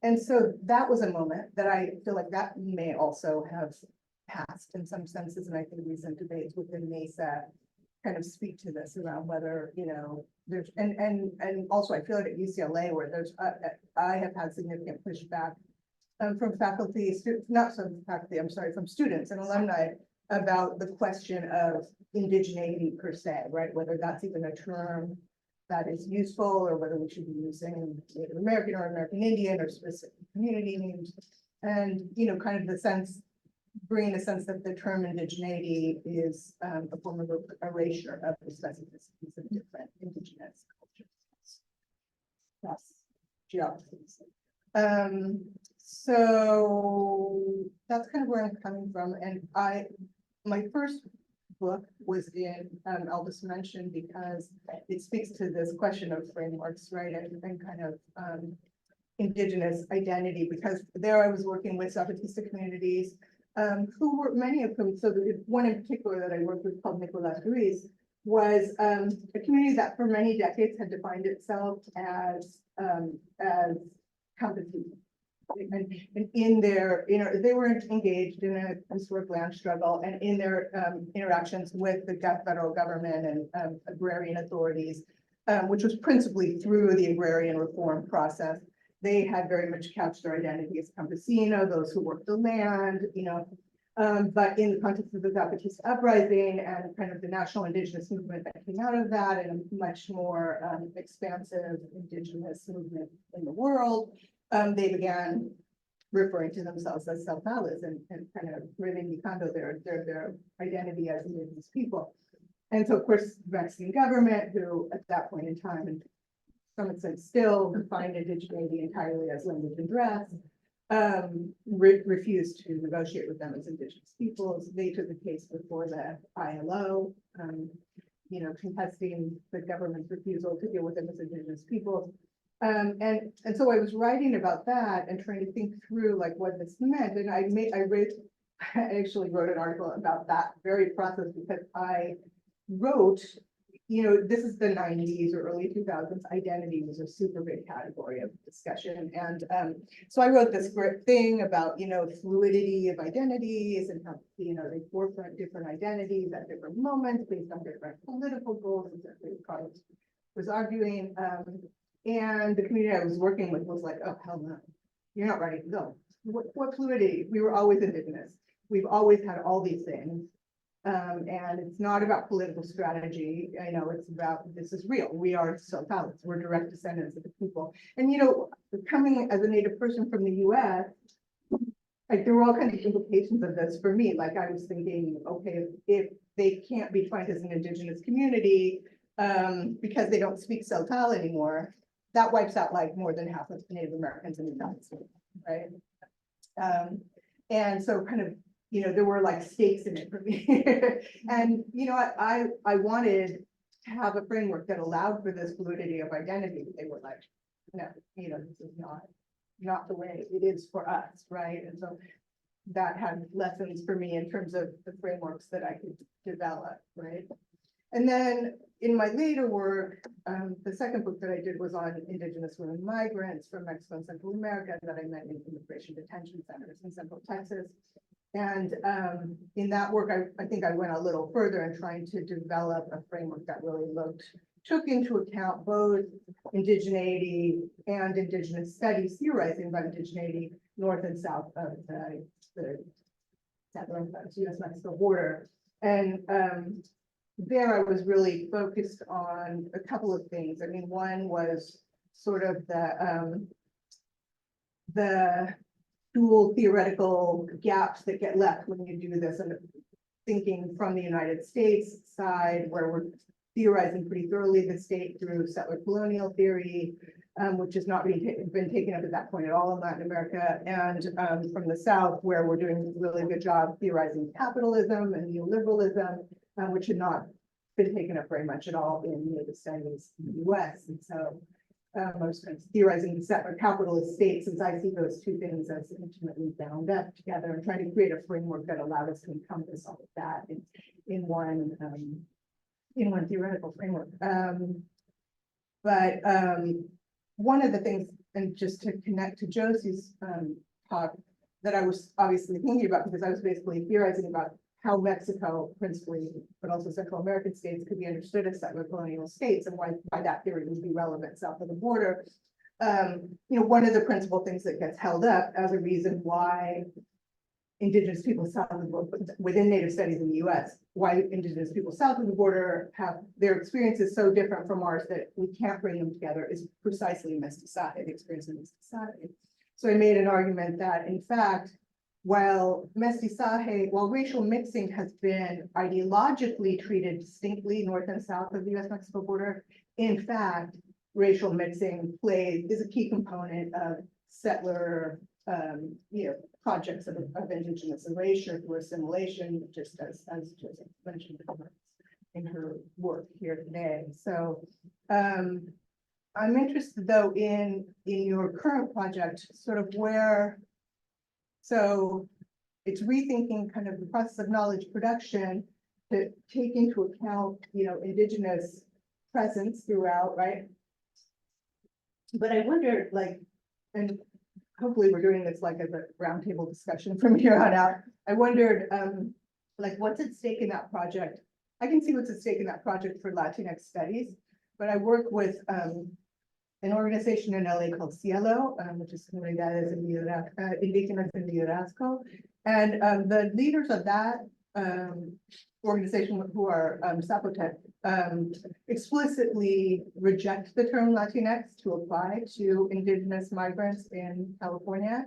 And so that was a moment that I feel like that may also have passed in some senses, and I think recent debates within MESA kind of speak to this around whether, you know, there's and also I feel like at UCLA where there's I have had significant pushback from faculty, not from faculty, I'm sorry, from students and alumni about the question of indigeneity per se, right? Whether that's even a term that is useful or whether we should be using Native American or American Indian or specific community names. And, you know, kind of the sense, bringing a sense that the term indigeneity is a form of erasure of the specificities of different indigenous cultures. Yes, geographies. So that's kind of where I'm coming from. And my first book was in, I'll just mention because it speaks to this question of frameworks, right? And kind of indigenous identity, because there I was working with Zapatista communities, who were many of whom, so the one in particular that I worked with called Nicolas Ruiz was a community that for many decades had defined itself as Campesino, And in their, they were engaged in a historic land struggle, and in their interactions with the federal government and agrarian authorities, which was principally through the agrarian reform process. They had very much couched their identity as campesino, those who worked the land, but in the context of the Zapatista uprising and kind of the national indigenous movement that came out of that, and a much more expansive indigenous movement in the world, they began referring to themselves as Saltalas and kind of reivindicando their identity as indigenous people. And so, of course, the Mexican government, who at that point in time, and to some extent still defined indigeneity entirely as language and dress, refused to negotiate with them as indigenous peoples. They took the case before the ILO, contesting the government's refusal to deal with them as indigenous peoples. And so I was writing about that and trying to think through like what this meant. And I actually wrote an article about that very process, because I wrote, this is the 90s or early 2000s, identity was a super big category of discussion. And so I wrote this great thing about, fluidity of identities and how, they forefront different identities at different moments based on different political goals, exactly what Carlos was arguing. And the community I was working with was like, oh, hell no, you're not ready to go. What fluidity? We were always indigenous. We've always had all these things. And it's not about political strategy. It's about, this is real. We are Saltalas. We're direct descendants of the people. And, coming as a Native person from the US, like there were all kinds of implications of this for me. Like I was thinking, okay, if they can't be defined as an indigenous community because they don't speak Saltal anymore, that wipes out like more than half of Native Americans in the United States, right? And so kind of, there were like stakes in it for me. And, I wanted to have a framework that allowed for this fluidity of identity. They were like, no, this is not the way it is for us, right? And so that had lessons for me in terms of the frameworks that I could develop, right? And then in my later work, the second book that I did was on indigenous women migrants from Mexico and Central America that I met in immigration detention centers in Central Texas. And in that work, I think I went a little further in trying to develop a framework that really took into account both indigeneity and indigenous studies, theorizing about indigeneity north and south of the US-Mexico border. And there I was really focused on a couple of things. I mean, one was sort of the dual theoretical gaps that get left when you do this, and thinking from the United States side, where we're theorizing pretty thoroughly the state through settler colonial theory, which has not been taken up at that point at all in Latin America, and from the South, where we're doing a really good job theorizing capitalism and neoliberalism, which had not been taken up very much at all in Native studies in the US. And so I was kind of theorizing the settler capitalist state, since I see those two things as intimately bound up together, and trying to create a framework that allowed us to encompass all of that in one theoretical framework. But one of the things, and just to connect to Josie's talk, that I was obviously thinking about, because I was basically theorizing about how Mexico principally, but also Central American states, could be understood as settler colonial states, and why that theory would be relevant south of the border. One of the principal things that gets held up as a reason why indigenous people south of the border, within Native studies in the US, why indigenous people south of the border have their experiences so different from ours that we can't bring them together, is precisely mestizaje, the experience of mestizaje. So I made an argument that, in fact, while racial mixing has been ideologically treated distinctly north and south of the US-Mexico border, in fact, racial mixing is a key component of settler projects of indigenous erasure through assimilation, just as Joseph mentioned in her work here today. So I'm interested though in your current project, sort of so it's rethinking kind of the process of knowledge production to take into account, indigenous presence throughout, right? But I wonder, like, and hopefully we're doing this like as a roundtable discussion from here on out. I wondered, like, what's at stake in that project? I can see what's at stake in that project for Latinx studies, but I work with, an organization in LA called Cielo, which is Comunidades Indígenas en Liderazgo. And the leaders of that organization, who are Zapotec, explicitly reject the term Latinx to apply to Indigenous migrants in California.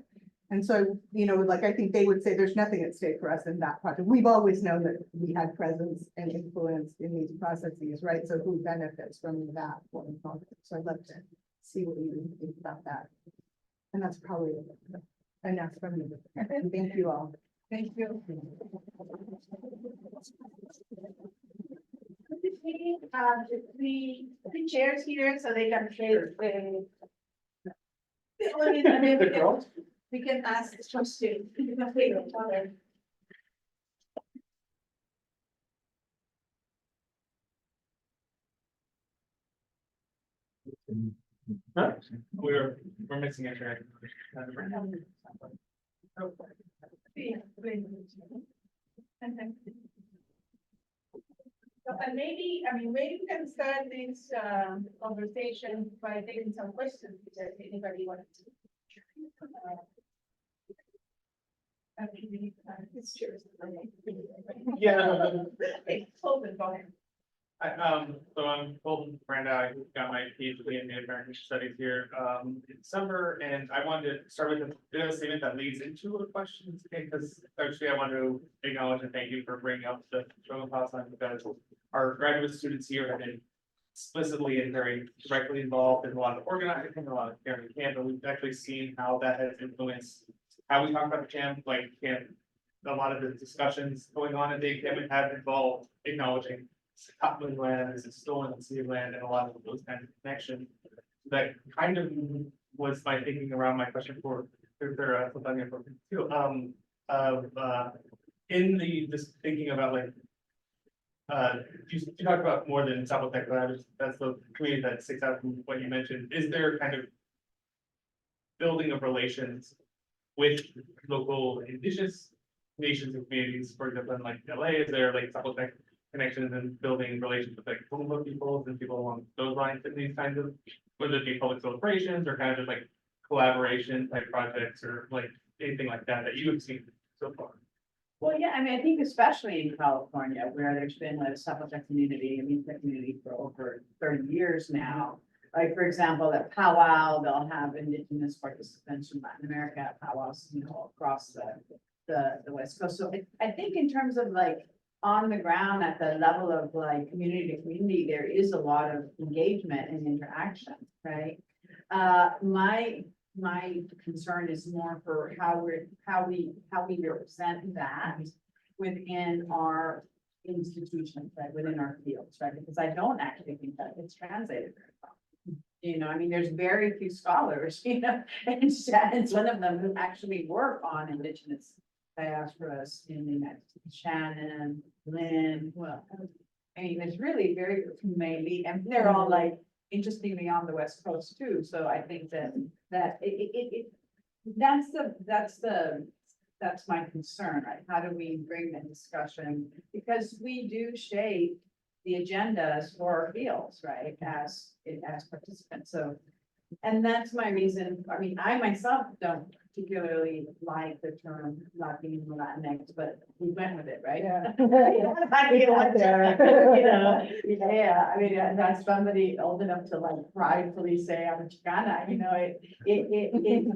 And so, you know, like, I think they would say there's nothing at stake for us in that project. We've always known that we had presence and influence in these processes, right? So who benefits from that? So I'd love to see what you think about that. And that's probably enough from me. Thank you all. Thank you. The chairs here so they can face the audience, and then we can ask this question. You can take each other. Huh? We're missing a track. So, and maybe, I mean, maybe we can start this conversation by taking some questions, if anybody wants to. It's yours. Yeah. Okay, Holden, go ahead. So I'm Holden Barreda. I got my PhD in Native American Studies here in December, and I wanted to start with a bit of a statement that leads into a question today, because actually I want to acknowledge and thank you for bringing up the struggle hotline, because our graduate students here have been explicitly and very directly involved in a lot of organizing, a lot of carrying camp, and we've actually seen how that has influenced how we talk about the camp, like camp. A lot of the discussions going on in the camp have involved acknowledging Scotland land, is stolen sea land, and a lot of those kinds of connections. That kind of was my thinking around my question for Saldaña-Portillo, in the just thinking about like you talked about more than Zapotec, but that's the community that sticks out from what you mentioned. Is there kind of building of relations with local indigenous nations and communities, for example, in like LA? Is there like Zapotec connections and building relations with like Pueblo peoples and people along those lines in these kinds of, whether it be public celebrations or kind of just like collaboration type projects or like anything like that that you have seen so far? Well, yeah, I mean, I think especially in California, where there's been a Zapotec community, I mean, the community for over 30 years now. Like, for example, at powwow, they'll have indigenous participants from Latin America at powwows, you know, across the West Coast. So I think in terms of like on the ground at the level of like community to community, there is a lot of engagement and interaction, right? My concern is more for how we represent that within our institutions, right, within our fields, right? Because I don't actually think that it's translated very well. You know, I mean, there's very few scholars, you know, and Shannon's one of them who actually work on indigenous diasporas in the United States. Shannon, Lynn, well, I mean, there's really very few mainly, and they're all like interestingly on the West Coast too. So I think that's my concern, right? How do we bring the discussion? Because we do shape the agendas for our fields, right? As participants. So, and that's my reason. I mean, I myself don't particularly like the term Latino Latinx, but we went with it, right? Yeah. I mean, Out there. you know, yeah, I mean, that's somebody old enough to like pridefully say I'm a Chicana, you know,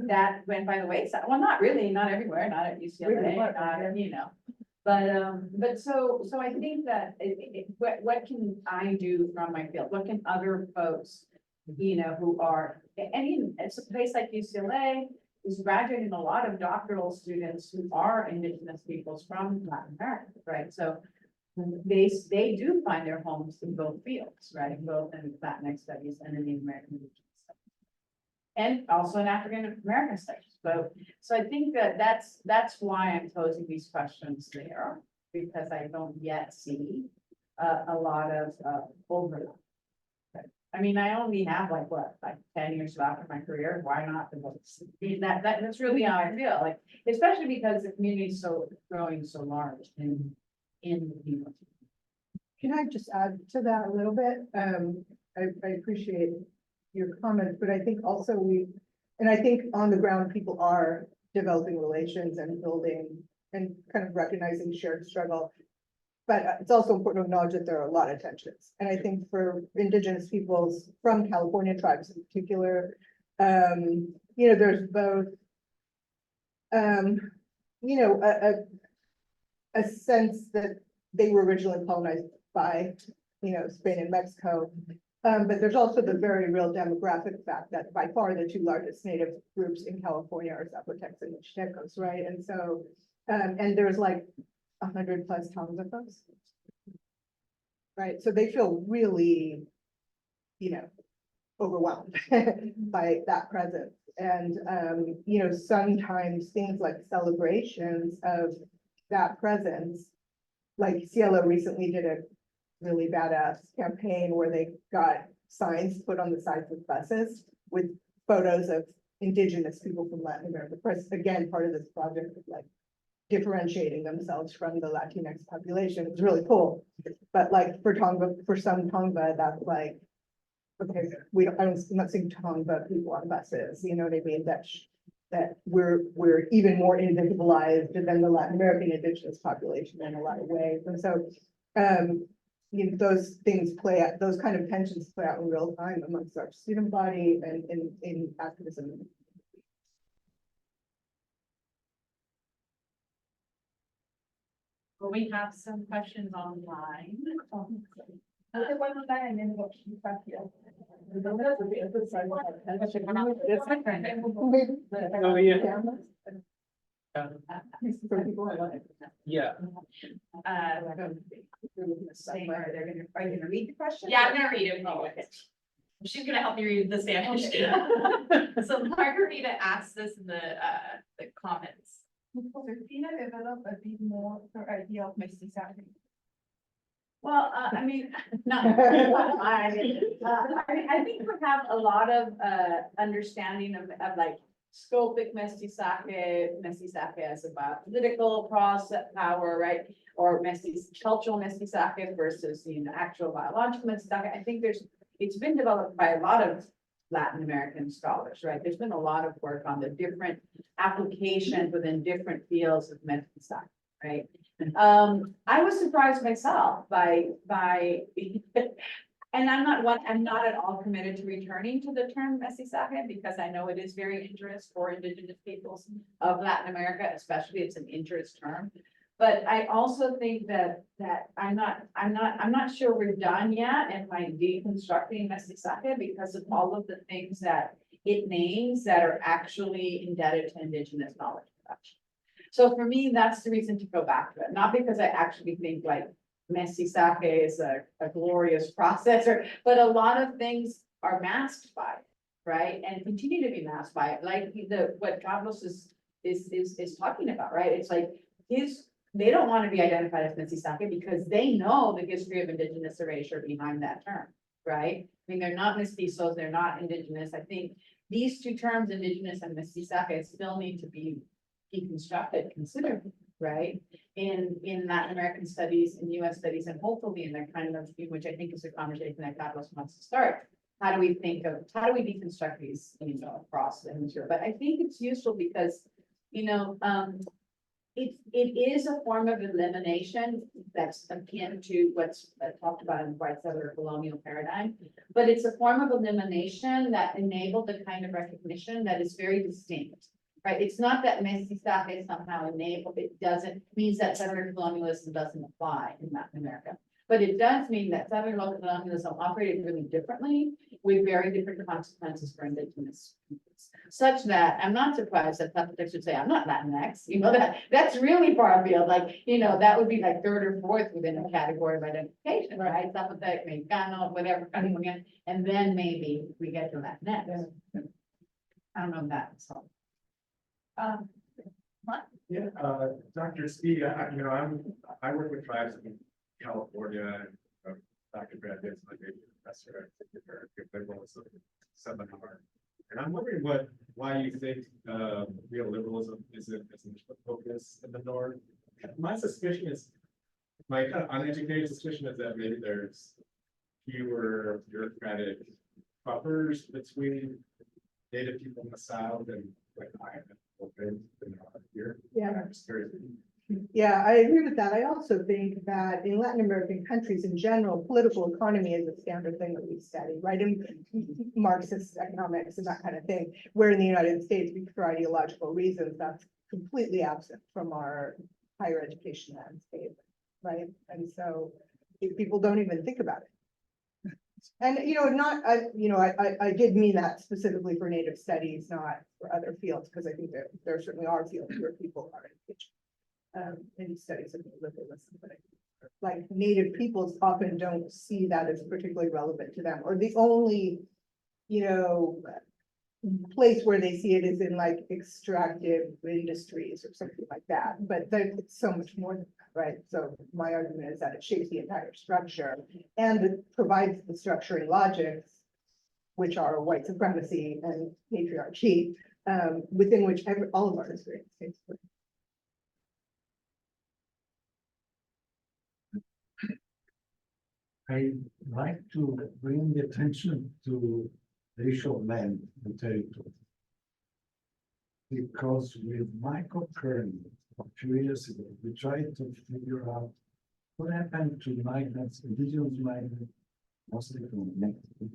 that went by the wayside. Well, not really, not everywhere, not at UCLA, not, you know. But so I think that what can I do from my field? What can other folks, you know, who are, it's a place like UCLA is graduating a lot of doctoral students who are indigenous peoples from Latin America, right? So they do find their homes in both fields, right? Both in Latinx studies and in the American Indigenous studies. And also in African American studies. So I think that's why I'm posing these questions there, because I don't yet see a lot of overlap. I mean, I only have like, what, like 10 years left of my career, why not the books? I mean, that's really how I feel, like, especially because the community is so growing so large in the people. Can I just add to that a little bit? I appreciate your comments, but I think also and I think on the ground, people are developing relations and building and kind of recognizing shared struggle. But it's also important to acknowledge that there are a lot of tensions. And I think for Indigenous peoples from California tribes in particular, there's both, a sense that they were originally colonized by, Spain and Mexico. But there's also the very real demographic fact that by far the two largest native groups in California are Zapotecs and Chickasaw, right? And so, and there's like 100+ towns of folks. Right, so they feel really, overwhelmed by that presence. And, sometimes things like celebrations of that presence, like Cielo recently did a really badass campaign where they got signs put on the sides of buses with photos of Indigenous people from Latin America. Again, part of this project is like differentiating themselves from the Latinx population. It's really cool. But like for some Tongva, that's like, okay, I'm not seeing Tongva people on buses, you know what I mean? That we're even more individualized than the Latin American Indigenous population in a lot of ways. And so, those things play out, those kind of tensions play out in real time amongst our student body and in activism. Well, we have some questions online. Oh, yeah. Yeah. Saying, are you gonna read the question? Yeah, I'm gonna read it. She's gonna help me read the Spanish. So Margarita asked this in the comments. Josefina developed a bit more her idea of mestizaje. Well, I mean, I think we have a lot of understanding of like scopic mestizaje as about political process power, right? Or cultural mestizaje versus actual biological mestizaje. I think it's been developed by a lot of Latin American scholars, right? There's been a lot of work on the different applications within different fields of mestizaje, right? I was surprised myself by and I'm not at all committed to returning to the term mestizaje because I know it is very interesting for Indigenous peoples of Latin America, especially it's an interest term. But I also think that I'm not sure we're done yet in my deconstructing mestizaje because of all of the things that it names that are actually indebted to Indigenous knowledge production. So for me, that's the reason to go back to it, not because I actually think like mestizaje is a glorious process, but a lot of things are masked by it, right? And continue to be masked by it, like what Carlos is talking about, right? It's like they don't want to be identified as mestizaje because they know the history of Indigenous erasure behind that term, right? I mean, they're not mestizos, they're not Indigenous. I think these two terms, Indigenous and mestizaje, still need to be deconstructed considerably, right? In Latin American studies, in US studies, and hopefully in their kind of, which I think is a conversation that Carlos wants to start. How do we deconstruct these, across the hemisphere? But I think it's useful because, it is a form of elimination that's akin to what's talked about in the white settler colonial paradigm, but it's a form of elimination that enabled the kind of recognition that is very distinct, right? It's not that mestizaje somehow enabled, it doesn't means that settler colonialism doesn't apply in Latin America. But it does mean that settler colonialism operated really differently with very different consequences for Indigenous peoples. Such that I'm not surprised that Zapotecs would say, I'm not Latinx, that's really far afield. Like, that would be like third or fourth within a category of identification, right? Zapotec, Mexicano, whatever, and then maybe we get to Latinx. I don't know if that's all. Yeah, Dr. Speed, I work with tribes in California and Dr. Brad is my favorite professor at liberalism seminar. And I'm wondering why you think neoliberalism isn't as much of a focus in the North. My suspicion is, my kind of uneducated suspicion is that maybe there's fewer bureaucratic buffers between Native people in the South and like I am open than there are here. Yeah. I'm just curious. Yeah, I agree with that. I also think that in Latin American countries in general, political economy is a standard thing that we study, right? In Marxist economics and that kind of thing, where in the United States, for ideological reasons, that's completely absent from our higher education landscape, right? And so people don't even think about it. And, I did mean that specifically for Native studies, not for other fields, because I think there certainly are fields where people are engaged. In studies of liberalism, but like Native peoples often don't see that as particularly relevant to them, or the only, place where they see it is in like extractive industries or something like that, but it's so much more than that, right? So my argument is that it shapes the entire structure and it provides the structuring logics, which are white supremacy and patriarchy, within which all of our experience takes place. I like to bring the attention to the issue of land and territory. Because with Michael Kern, a few years ago, we tried to figure out what happened to migrants, indigenous migrants, mostly from Mexico,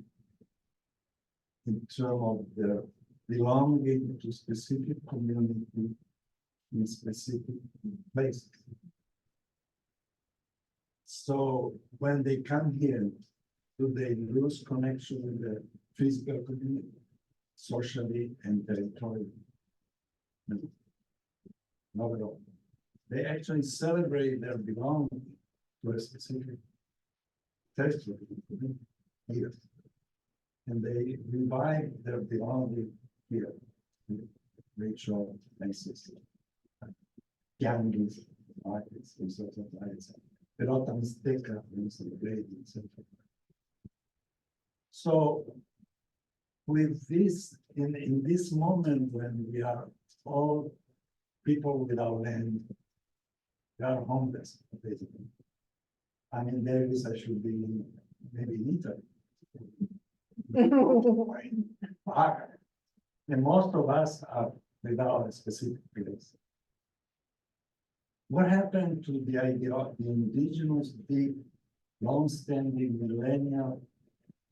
in terms of their belonging to specific community in specific places. So when they come here, do they lose connection with the physical community, socially and territorially? No, not at all. They actually celebrate their belonging to a specific territory here. And they revive their belonging here. Ritual basis. Gangs, markets, and sort of lights. Pelota Mixteca, etc. So with this, in this moment when we are all people without land, we are homeless, basically. I mean, there is, I should be maybe in Italy. And most of us are without a specific place. What happened to the idea of the indigenous, deep, long-standing millennial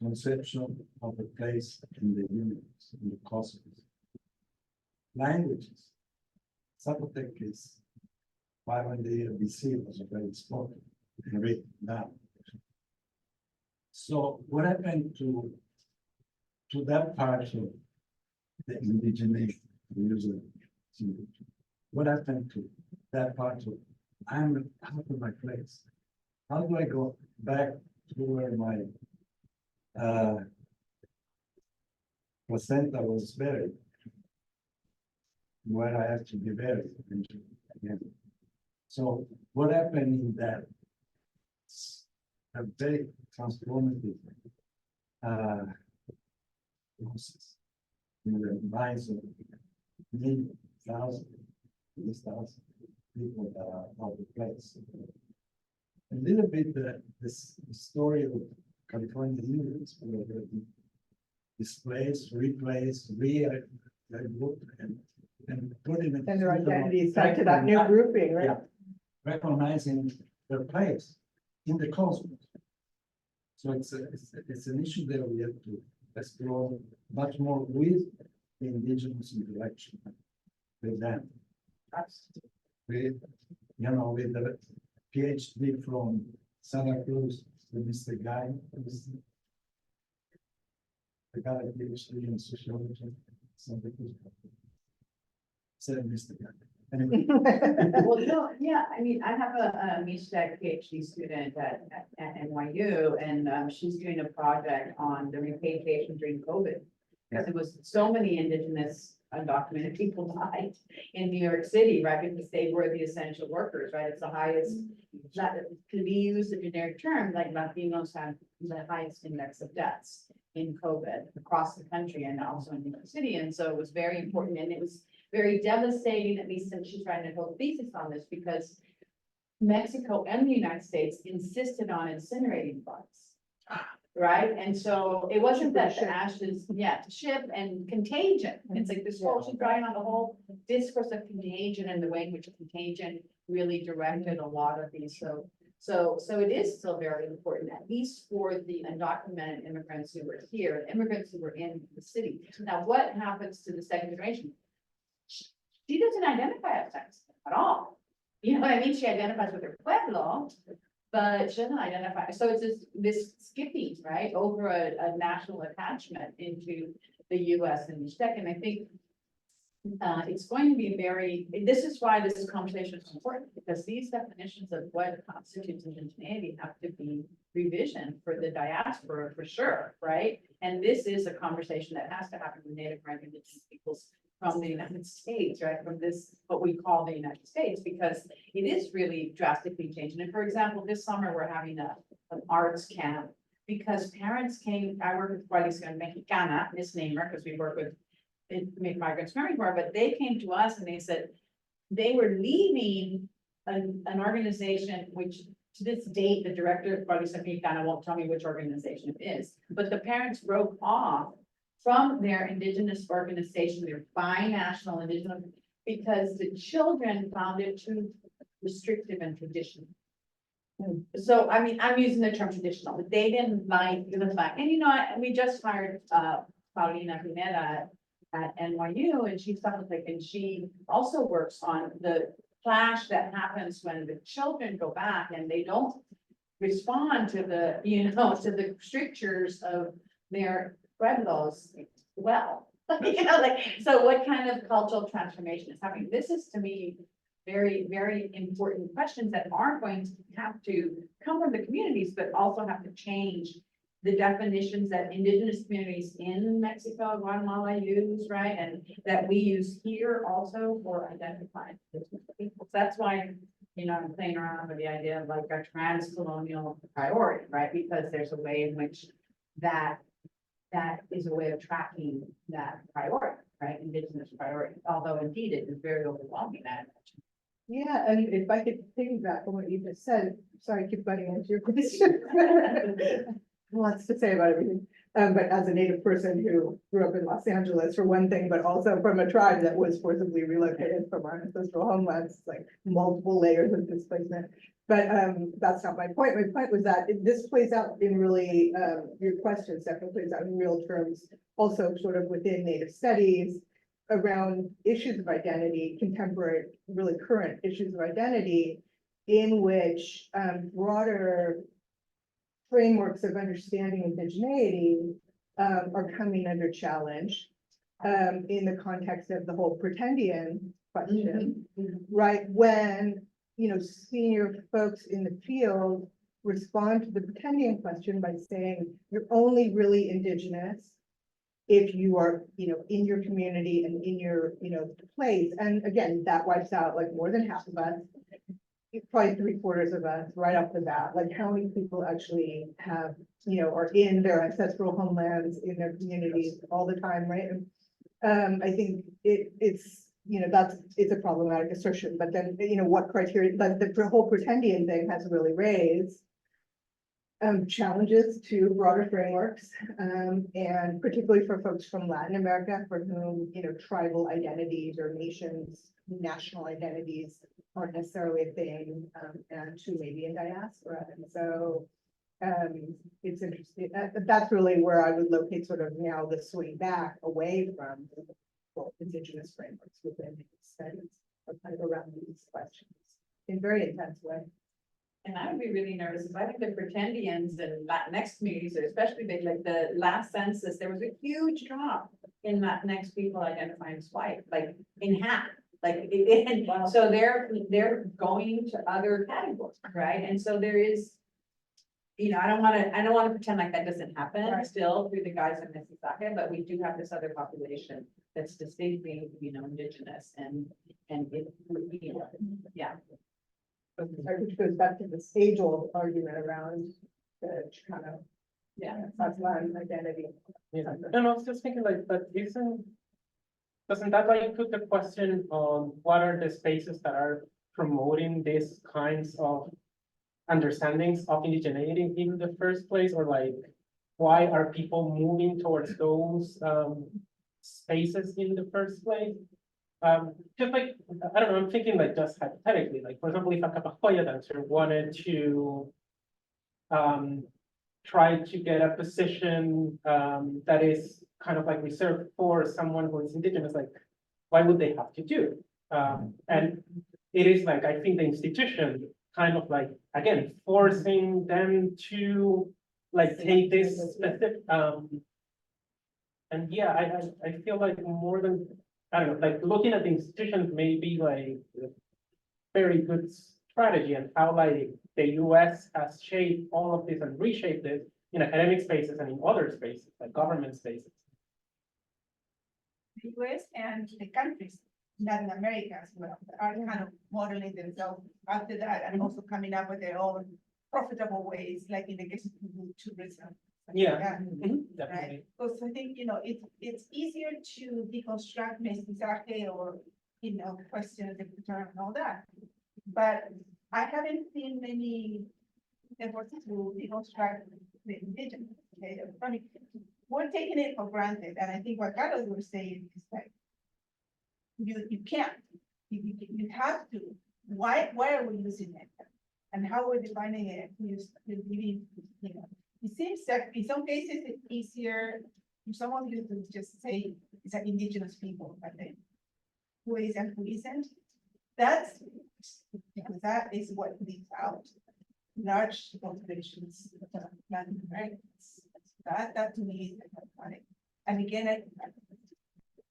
conception of a place in the universe, in the cosmos? Languages. Zapotec is 500 years BC was already spoken and written down. So what happened to that part of the indigeneity? What happened to that part of I'm out of my place? How do I go back to where my placenta was buried? Where I have to be buried again. So what happened in that a very transformative process in the minds of many thousands, people that are out of place. A little bit this story of California immigrants who were displaced, replaced, and put in And their identity is tied to that new grouping, right? Yeah, recognizing their place in the cosmos. So it's an issue that we have to explore much more with the indigenous interaction with them. With the PhD from Santa Cruz, Mr. Guy, the guy PhD in sociology, Santa Cruz. Said Mr. Guy. Anyway. Well, no, yeah, I mean, I have a MISTEC PhD student at NYU, and she's doing a project on the repatriation during COVID. Because it was so many indigenous undocumented people died in New York City, right? Because they were the essential workers, right? It's the highest, that can be used a generic term, like Latinos have the highest index of deaths in COVID across the country and also in New York City. And so it was very important, and it was very devastating, at least since she's writing a whole thesis on this, because Mexico and the United States insisted on incinerating bodies. Right? And so it wasn't that the ashes, to ship and contagion. It's like this whole, she's drawing on the whole discourse of contagion and the way in which contagion really directed a lot of these. So it is still very important, at least for the undocumented immigrants who were here, immigrants who were in the city. Now, what happens to the second generation? She doesn't identify as Mexican at all. You know what I mean? She identifies with her pueblo, but she doesn't identify. So it's this skipping, right, over a national attachment into the US and Uzbek. And I think it's going to be this is why this conversation is important, because these definitions of what constitutes indigeneity have to be revisioned for the diaspora for sure, right? And this is a conversation that has to happen with Native American indigenous peoples from the United States, right? From this, what we call the United States, because it is really drastically changing. And for example, this summer, we're having an arts camp because parents came, I work with Coalición Mexicana, misnomer, because we work with migrants married more, but they came to us and they said they were leaving an organization, which to this date, the director of Coalición Mexicana won't tell me which organization it is, but the parents broke off from their indigenous organization, their binational indigenous, because the children found it too restrictive and traditional. So, I mean, I'm using the term traditional, but they didn't like, it was like, and you know, we just hired Paulina Pineda at NYU, and she's something like, and she also works on the clash that happens when the children go back and they don't respond to the, you know, to the strictures of their pueblos well. You know, like, so what kind of cultural transformation is happening? This is, to me, very, very important questions that are going to have to come from the communities, but also have to change the definitions that indigenous communities in Mexico, Guatemala use, right? And that we use here also for identifying people. So that's why, you know, I'm playing around with the idea of like a trans-colonial priority, right? Because there's a way in which that is a way of tracking that priority, right? Indigenous priority, although indeed it is very overwhelming, I imagine. Yeah, and if I could piggyback on what you just said, sorry, I keep butting into your question. Lots to say about everything, but as a Native person who grew up in Los Angeles for one thing, but also from a tribe that was forcibly relocated from our ancestral homelands, like multiple layers of displacement. But that's not my point. My point was that this plays out in really, your question, Stephanie, plays out in real terms, also sort of within Native studies around issues of identity, contemporary, really current issues of identity, in which broader frameworks of understanding indigeneity are coming under challenge in the context of the whole pretendian question, right? When, you know, senior folks in the field respond to the pretendian question by saying, you're only really indigenous if you are, you know, in your community and in your, you know, place. And again, that wipes out like more than half of us, probably 3/4 of us right off the bat. Like how many people actually have, you know, are in their ancestral homelands, in their communities all the time, right? And I think it's, you know, it's a problematic assertion, but then, you know, what criteria, but the whole pretendian thing has really raised challenges to broader frameworks, and particularly for folks from Latin America, for whom, you know, tribal identities or national identities aren't necessarily a thing, and who may be in diaspora. And so it's interesting. That's really where I would locate sort of now the swing back away from indigenous frameworks within studies, kind of around these questions in very intense way. And I would be really nervous if I think the pretendians and Latinx communities are especially big, like the last census, there was a huge drop in Latinx people identifying as white, like in half. Like, so they're going to other categories, right? And so there is, you know, I don't want to pretend like that doesn't happen still through the guise of Mississauga, but we do have this other population that's distinctly, indigenous and it, yeah. Which goes back to this age-old argument around the Chicano. Yeah. Satellite identity. Yeah, and I was just thinking like, but doesn't that like put the question on what are the spaces that are promoting these kinds of understandings of indigeneity in the first place, or like, why are people moving towards those spaces in the first place? Just like, I don't know, I'm thinking like just hypothetically, like, for example, if a Capajoya dancer wanted to try to get a position that is kind of like reserved for someone who is indigenous, like, why would they have to do it? And it is like, I think the institution kind of like, again, forcing them to like take this specific, and yeah, I feel like more than, I don't know, like looking at the institutions may be like a very good strategy, and how like the US has shaped all of this and reshaped it in academic spaces and in other spaces, like government spaces. The US and the countries, in Latin America as well, are kind of modeling themselves after that, and also coming up with their own profitable ways, like in the case of tourism. Yeah. Right, Definitely. because I think, it's easier to deconstruct mestizaje or, question the term and all that. But I haven't seen many efforts to deconstruct the indigenous. Okay, I mean, we're taking it for granted, and I think what Carlos was saying is like, you can't, you have to. Why are we using it? And how we're defining it, it seems that in some cases it's easier if someone used to just say it's an indigenous people, but then who is and who isn't. That's because that is what leaves out large populations of Latin Americans. That to me is funny. And again,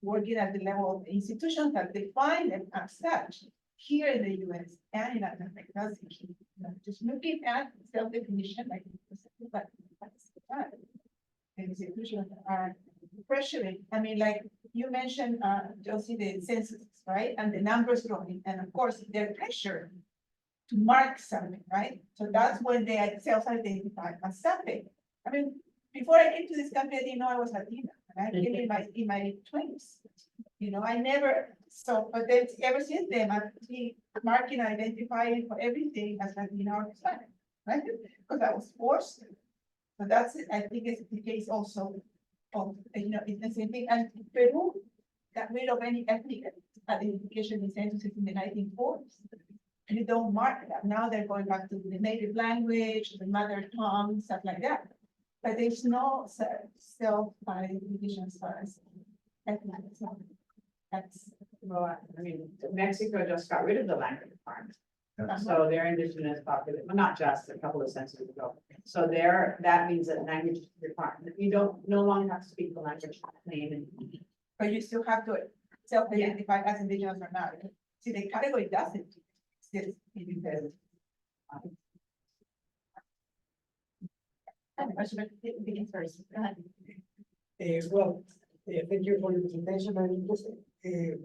working at the level of the institutions that define them as such here in the US and in Latin America, that's the key. Just looking at self-definition, like, but the institutions are pressuring. I mean, like you mentioned, Josie, the census, right? And the numbers growing, and of course, they're pressured to mark something, right? So that's when they self-identify as something. I mean, before I came to this country, I didn't know I was Latina. And I came in my 20s. I never, but then ever since then, I've been marking and identifying for everything as Latina or Hispanic, right? Because I was forced. So that's it. I think it's the case also of, it's the same thing. And Peru got rid of any ethnic identification in censuses in the 1940s. You don't mark that. Now they're going back to the native language, the mother tongue, stuff like that. But there's no self-identification as far as ethnic. That's, Well, I mean, Mexico just got rid of the language requirement. So their indigenous population, well, not just a couple of centuries ago. So that means that language requirement, you no longer have to speak the language name and. but you still have to self-identify as indigenous or not. See, the category doesn't. Begins first. Go ahead. Thank you for your presentation. And just,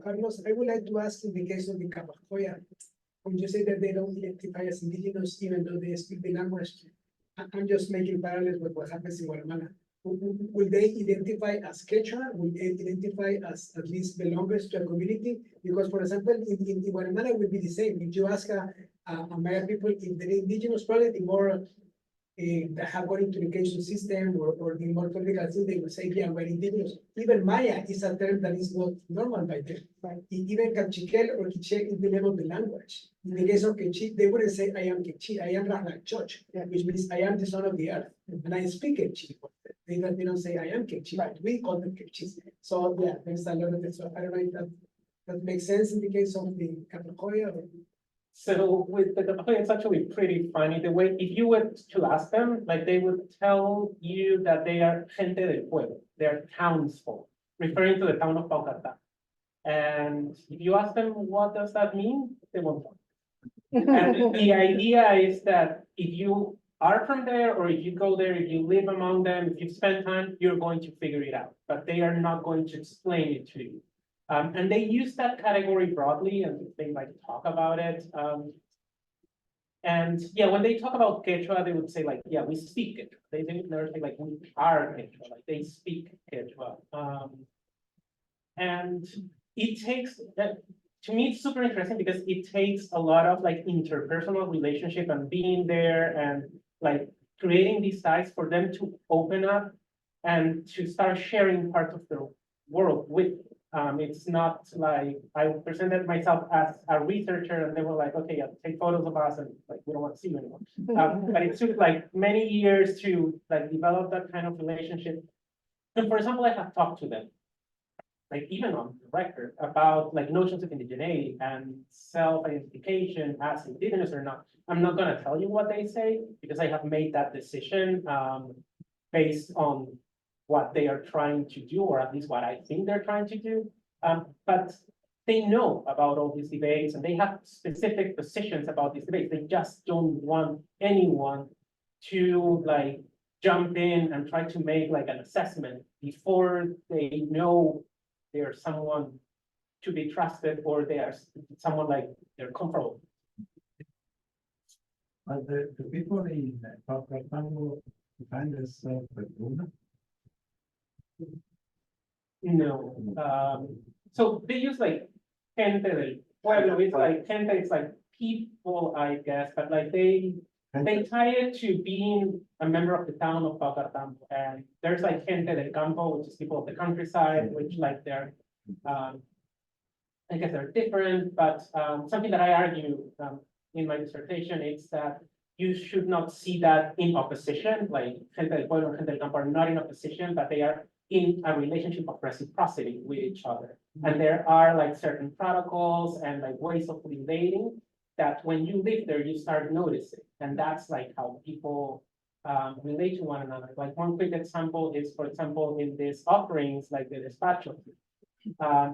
Carlos, I would like to ask in the case of the Capajoya, when you say that they don't identify as indigenous, even though they speak the language, I'm just making parallels with what happens in Guatemala. Will they identify as Quechua? Will they identify as at least belongers to a community? Because, for example, in Guatemala, it would be the same. If you ask Maya people if they're indigenous, probably the more that have one education system or the more political system, they will say, yeah, we're indigenous. Even Maya is a term that is not normal by them. Right? Even Cachiquel or Quiche is the name of the language. In the case of Quechua, they wouldn't say, I am Quechua, I am Rahnachoch, which means I am the son of the earth. And I speak Quechua. They don't say, I am Quechua, right? We call them Quechis. So, yeah, there's a lot of it. So, I don't know if that makes sense in the case of the Capajoya. So with the Capajoya, it's actually pretty funny. The way, if you were to ask them, like they would tell you that they are gente del pueblo, they're townsfolk, referring to the town of Paucartán. And if you ask them, what does that mean? They won't know. And the idea is that if you are from there, or if you go there, if you live among them, if you spend time, you're going to figure it out. But they are not going to explain it to you. And they use that category broadly and they like talk about it. And yeah, when they talk about Quechua, they would say like, yeah, we speak Quechua. They didn't never say like, we are Quechua, like they speak Quechua. And it takes that, to me, it's super interesting because it takes a lot of like interpersonal relationship and being there and like creating these ties for them to open up and to start sharing parts of their world with you. It's not like I presented myself as a researcher and they were like, okay, yeah, take photos of us and like, we don't want to see you anymore. But it took like many years to like develop that kind of relationship. And for example, I have talked to them, like even on the record, about like notions of indigeneity and self-identification as indigenous or not. I'm not gonna tell you what they say because I have made that decision based on what they are trying to do, or at least what I think they're trying to do. But they know about all these debates and they have specific positions about these debates. They just don't want anyone to like jump in and try to make like an assessment before they know they're someone to be trusted or they are someone like they're comfortable. But the people in Pacatango find themselves with women. No, so they use like gente del pueblo, it's like gente, it's like people, I guess, but like they tie it to being a member of the town of Pacatango. And there's like gente del campo, which is people of the countryside, which like they're, I guess they're different, but something that I argue in my dissertation is that you should not see that in opposition, like gente del pueblo and gente del campo are not in opposition, but they are in a relationship of reciprocity with each other. And there are like certain protocols and like ways of relating that when you live there, you start noticing. And that's like how people relate to one another. Like one quick example is, for example, in these offerings, like the despacho.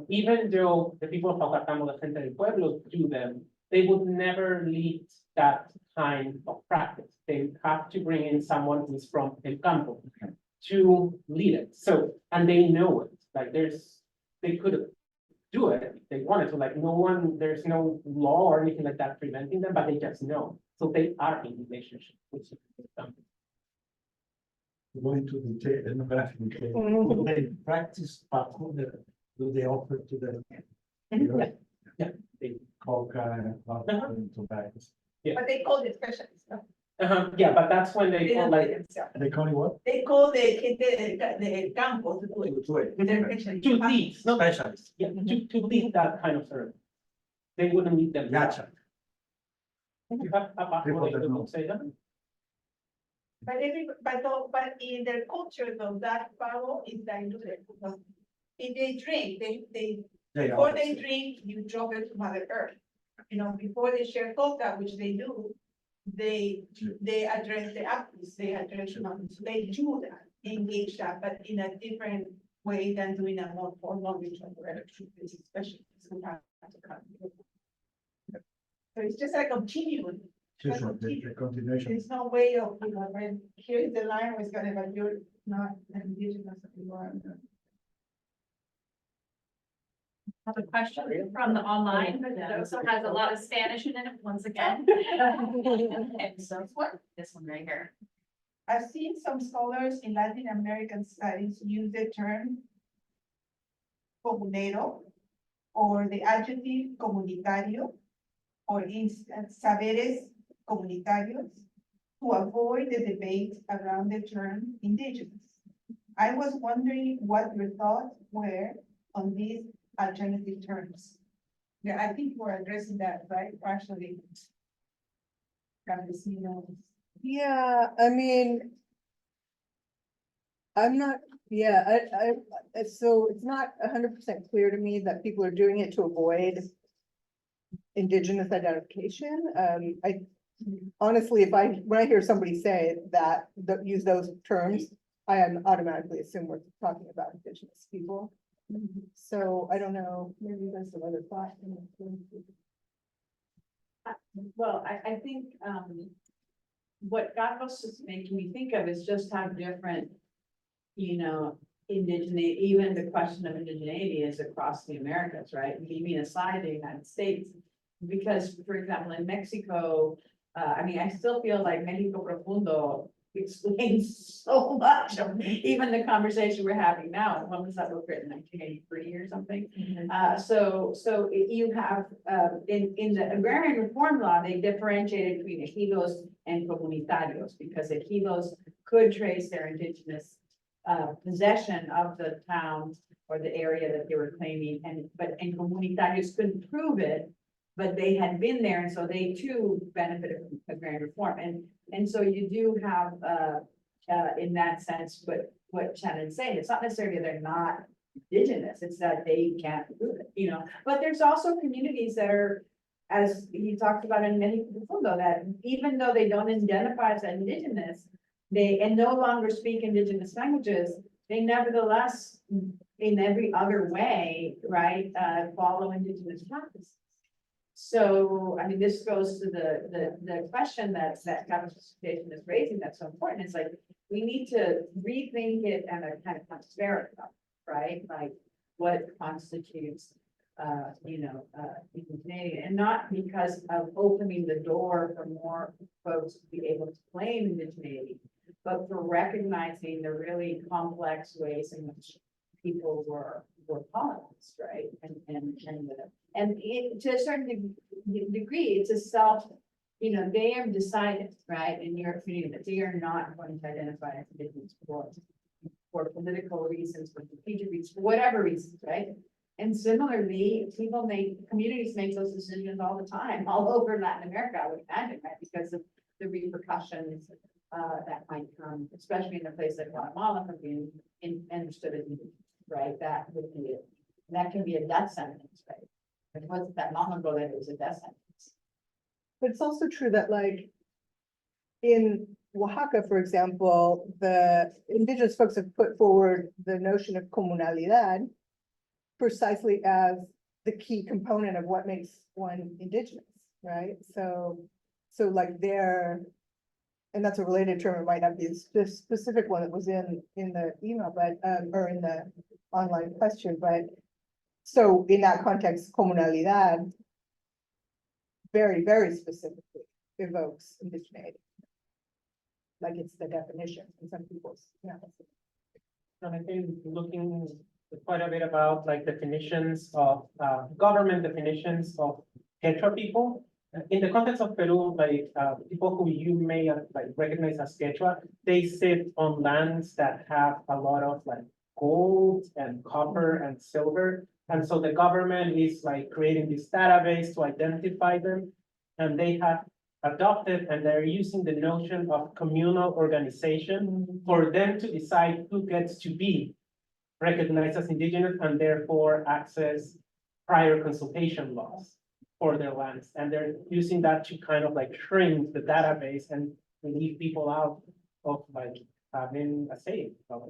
Even though the people of Pacatango, the gente del pueblo do them, they would never lead that kind of practice. They have to bring in someone who's from El Campo to lead it. So, and they know it, like they could do it if they wanted to, like there's no law or anything like that preventing them, but they just know. So they are in relationship with them. Going to the ethnographic detail, do they practice parkour? Do they offer to them? Yeah. Coca and tobacco? But they call it specialists, no? Yeah, but that's when they They call don't do like it themselves. They call it what? They call the gente del campo to do it. They're specialists. to lead, not Specialist. yeah, to lead that kind of service. They wouldn't lead them. Gotcha. You have a People that know. say that? But in their culture though, that power is diluted. Because if they drink, before they drink, you drop it to Mother Earth. You know, before they share coca, which they do, they address the apples, they address mountains, they do that, engage that, but in a different way than doing a more formal ritual where especially who have to come. So it's just like continuing. Sure, the continuation. There's no way of, you know, when here's the line was gonna, but you're not an indigenous anymore. Have a question from the online, that also has a lot of Spanish in it once again. And so what, this one right here. I've seen some scholars in Latin American studies use the term comunero or the adjective comunitario, or instance saberes comunitarios, to avoid the debate around the term indigenous. I was wondering what your thoughts were on these alternative terms. Yeah, I think we're addressing that, right, partially. Campesinos. Yeah, I mean. I'm not, yeah, so it's not 100% clear to me that people are doing it to avoid indigenous identification. I honestly, when I hear somebody say that, use those terms, I am automatically assume we're talking about indigenous people. So I don't know, maybe there's some other thought. Well, I think, what Carlos is making me think of is just how different, you know, indigenate, even the question of indigeneity is across the Americas, right? Leaving aside the United States. Because, for example, in Mexico, I mean, I still feel like Mexico Profundo explains so much of even the conversation we're having now. When was that book written, 1983 or something? So you have, in the agrarian reform law, they differentiated between ejidos and comunitarios, because ejidos could trace their indigenous possession of the town or the area that they were claiming, and comunitarios couldn't prove it, but they had been there, and so they too benefited from agrarian reform. And so you do have, in that sense, what Shannon's saying, it's not necessarily they're not indigenous, it's that they can't prove it, you know. But there's also communities that are, as he talked about in many people, though, that even though they don't identify as indigenous, they no longer speak indigenous languages, they nevertheless, in every other way, right, follow indigenous practices. So, I mean, this goes to the question that conversation is raising that's so important. It's like, we need to rethink it and a kind of transparent, right? Like, what constitutes, indigeneity, and not because of opening the door for more folks to be able to claim indigeneity, but for recognizing the really complex ways in which people were colonized, right? And to a certain degree, it's a self, they have decided, right, in your community that they are not going to identify as indigenous for political reasons, for strategic reasons, for whatever reasons, right? And similarly, communities make those decisions all the time, all over Latin America, I would imagine, right? Because of the repercussions that might come, especially in a place like Guatemala, from being understood as indigenous, right? That can be a death sentence, right? It wasn't that long ago that it was a death sentence. But it's also true that, like, in Oaxaca, for example, the indigenous folks have put forward the notion of comunalidad precisely as the key component of what makes one indigenous, right? So like and that's a related term, it might not be the specific one that was in the email, but, or in the online question, but so in that context, comunalidad very, very specifically evokes indigeneity. Like, it's the definition in some people's, And I've been looking quite a bit about like definitions of government definitions of Quechua people. In the context of Peru, like people who you may like recognize as Quechua, they sit on lands that have a lot of like gold and copper and silver. And so the government is like creating this database to identify them. And they have adopted, and they're using the notion of communal organization for them to decide who gets to be recognized as indigenous and therefore access prior consultation laws for their lands. And they're using that to kind of like shrink the database and leave people out of like having a say. The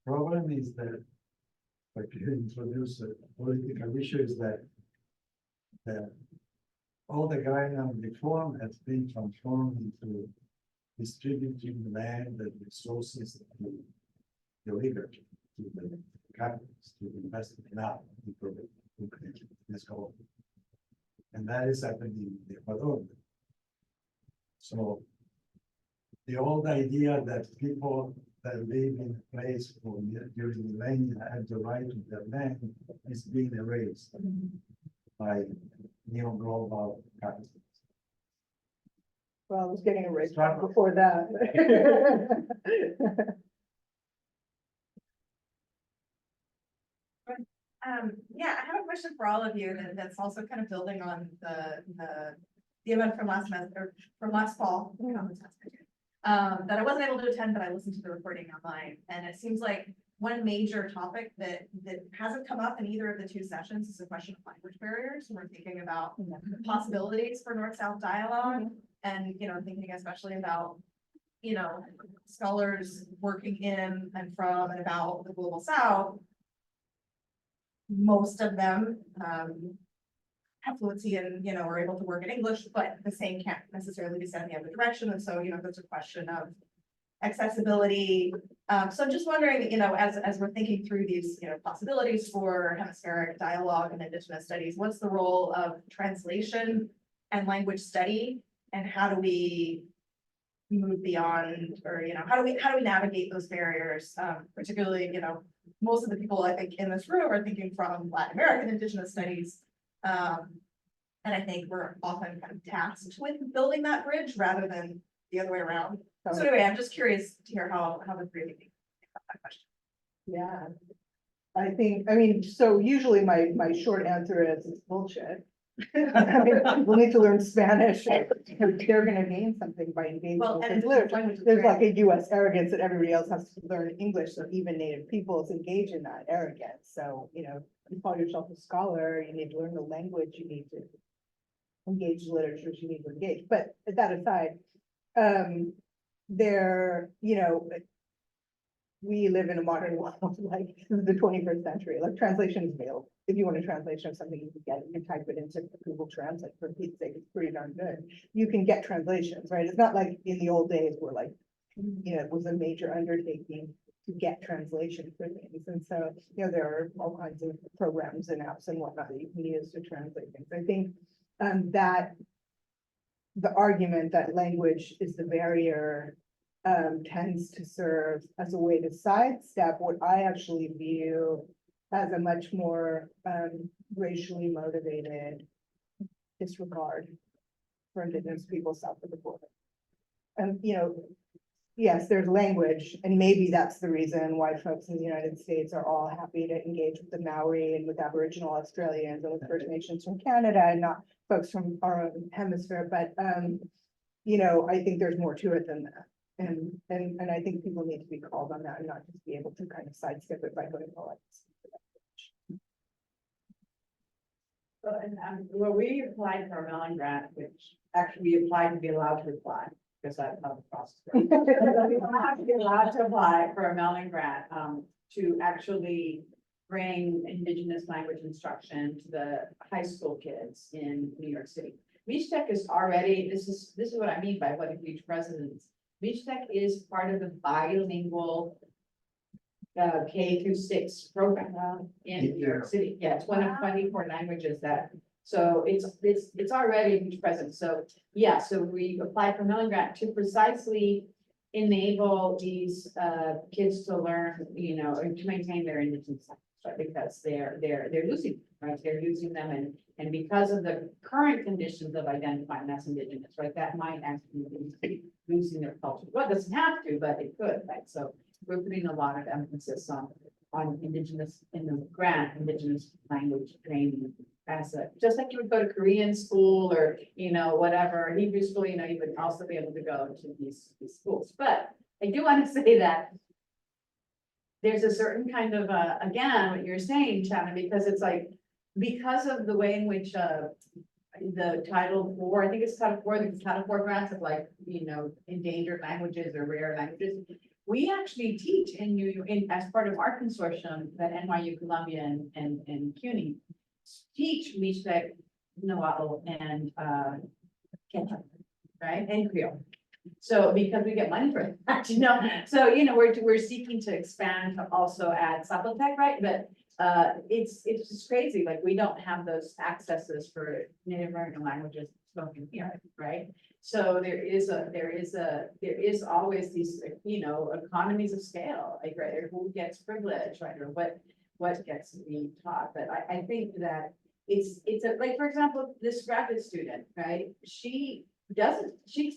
problem is that, like you introduce a political issue, is that all the agrarian reform has been transformed into distributing land and resources to the oligarchy, to the capitalists, to the investment now, let's go. And that is happening in Ecuador. So the old idea that people that live in a place for during millennia have the right to their land is being erased by neo-global capitalism. well, it was getting erased before that. Yeah, I have a question for all of you that's also kind of building on the event from last semester, from last fall. That I wasn't able to attend, but I listened to the recording online, and it seems like one major topic that hasn't come up in either of the two sessions is the question of language barriers. We're thinking about possibilities for North-South dialogue, and thinking especially about scholars working in and from and about the global South. Most of them have fluency and are able to work in English, but the same can't necessarily be said in the other direction. And so there's a question of accessibility. So I'm just wondering, as we're thinking through these, possibilities for hemispheric dialogue and Indigenous studies, what's the role of translation and language study? And how do we move beyond, or, how do we navigate those barriers? Particularly, most of the people I think in this room are thinking from Latin American Indigenous studies. And I think we're often kind of tasked with building that bridge rather than the other way around. So anyway, I'm just curious to hear how the three of you think about that question. Yeah. I mean, so usually my short answer is it's bullshit. I mean, people need to learn Spanish. They're gonna gain something by engaging Well, with and this literature. language is There's great. like a US arrogance that everybody else has to learn English, so even native peoples engage in that arrogance. So, you call yourself a scholar, you need to learn the language, you need to engage the literatures, you need to engage. But that aside, we live in a modern world, like this is the 21st century, like translation is available. If you want a translation of something, you can get it, you can type it into Google Translate, for Pete's sake, it's pretty darn good. You can get translations, right? It's not like in the old days where like, it was a major undertaking to get translation for things. And so, there are all kinds of programs and apps and whatnot that you can use to translate things. I think that the argument that language is the barrier tends to serve as a way to sidestep what I actually view as a much more racially motivated disregard for Indigenous people south of the border. And, yes, there's language, and maybe that's the reason why folks in the United States are all happy to engage with the Maori and with Aboriginal Australians and with First Nations from Canada and not folks from our own hemisphere. But, I think there's more to it than that. And I think people need to be called on that and not just be able to kind of sidestep it by going, oh, Well, we applied for a Mellon grant, which actually we applied to be allowed to apply, because that's how the process works. We have to be allowed to apply for a Mellon grant, to actually bring Indigenous language instruction to the high school kids in New York City. Beach-Tech is already, this is what I mean by what a huge precedence. Beach-Tech is part of the bilingual K-6 program in New York City. Yeah, it's one of 24 languages that, so it's already a huge presence. So yeah, so we applied for Mellon grant to precisely enable these kids to learn, and to maintain their Indigenous language, right? Because they're losing, right? They're losing them, and because of the current conditions of identifying as Indigenous, right? That might actually be losing their culture. Well, it doesn't have to, but it could, right? So we're putting a lot of emphasis on Indigenous in the grant, Indigenous language training as just like you would go to Korean school or, whatever, Hebrew school, you would also be able to go to these schools. But I do want to say that there's a certain kind of, again, what you're saying, Shannon, because it's like, because of the way in which, the Title IV, I think it's Title IV, the Title IV grants of like, endangered languages or rare languages. We actually teach as part of our consortium that NYU, Columbia, and CUNY teach Beach-Tech, Nahuatl, and Quechua, right, and Creole. So because we get money for that, so we're seeking to expand to also add Zapotec, right? But it's just crazy. Like we don't have those accesses for Native American languages spoken here, right? So there is always these, economies of scale, like, right, or who gets privilege, right, or what gets to be taught. But I think that it's like, for example, this graduate student, right, she's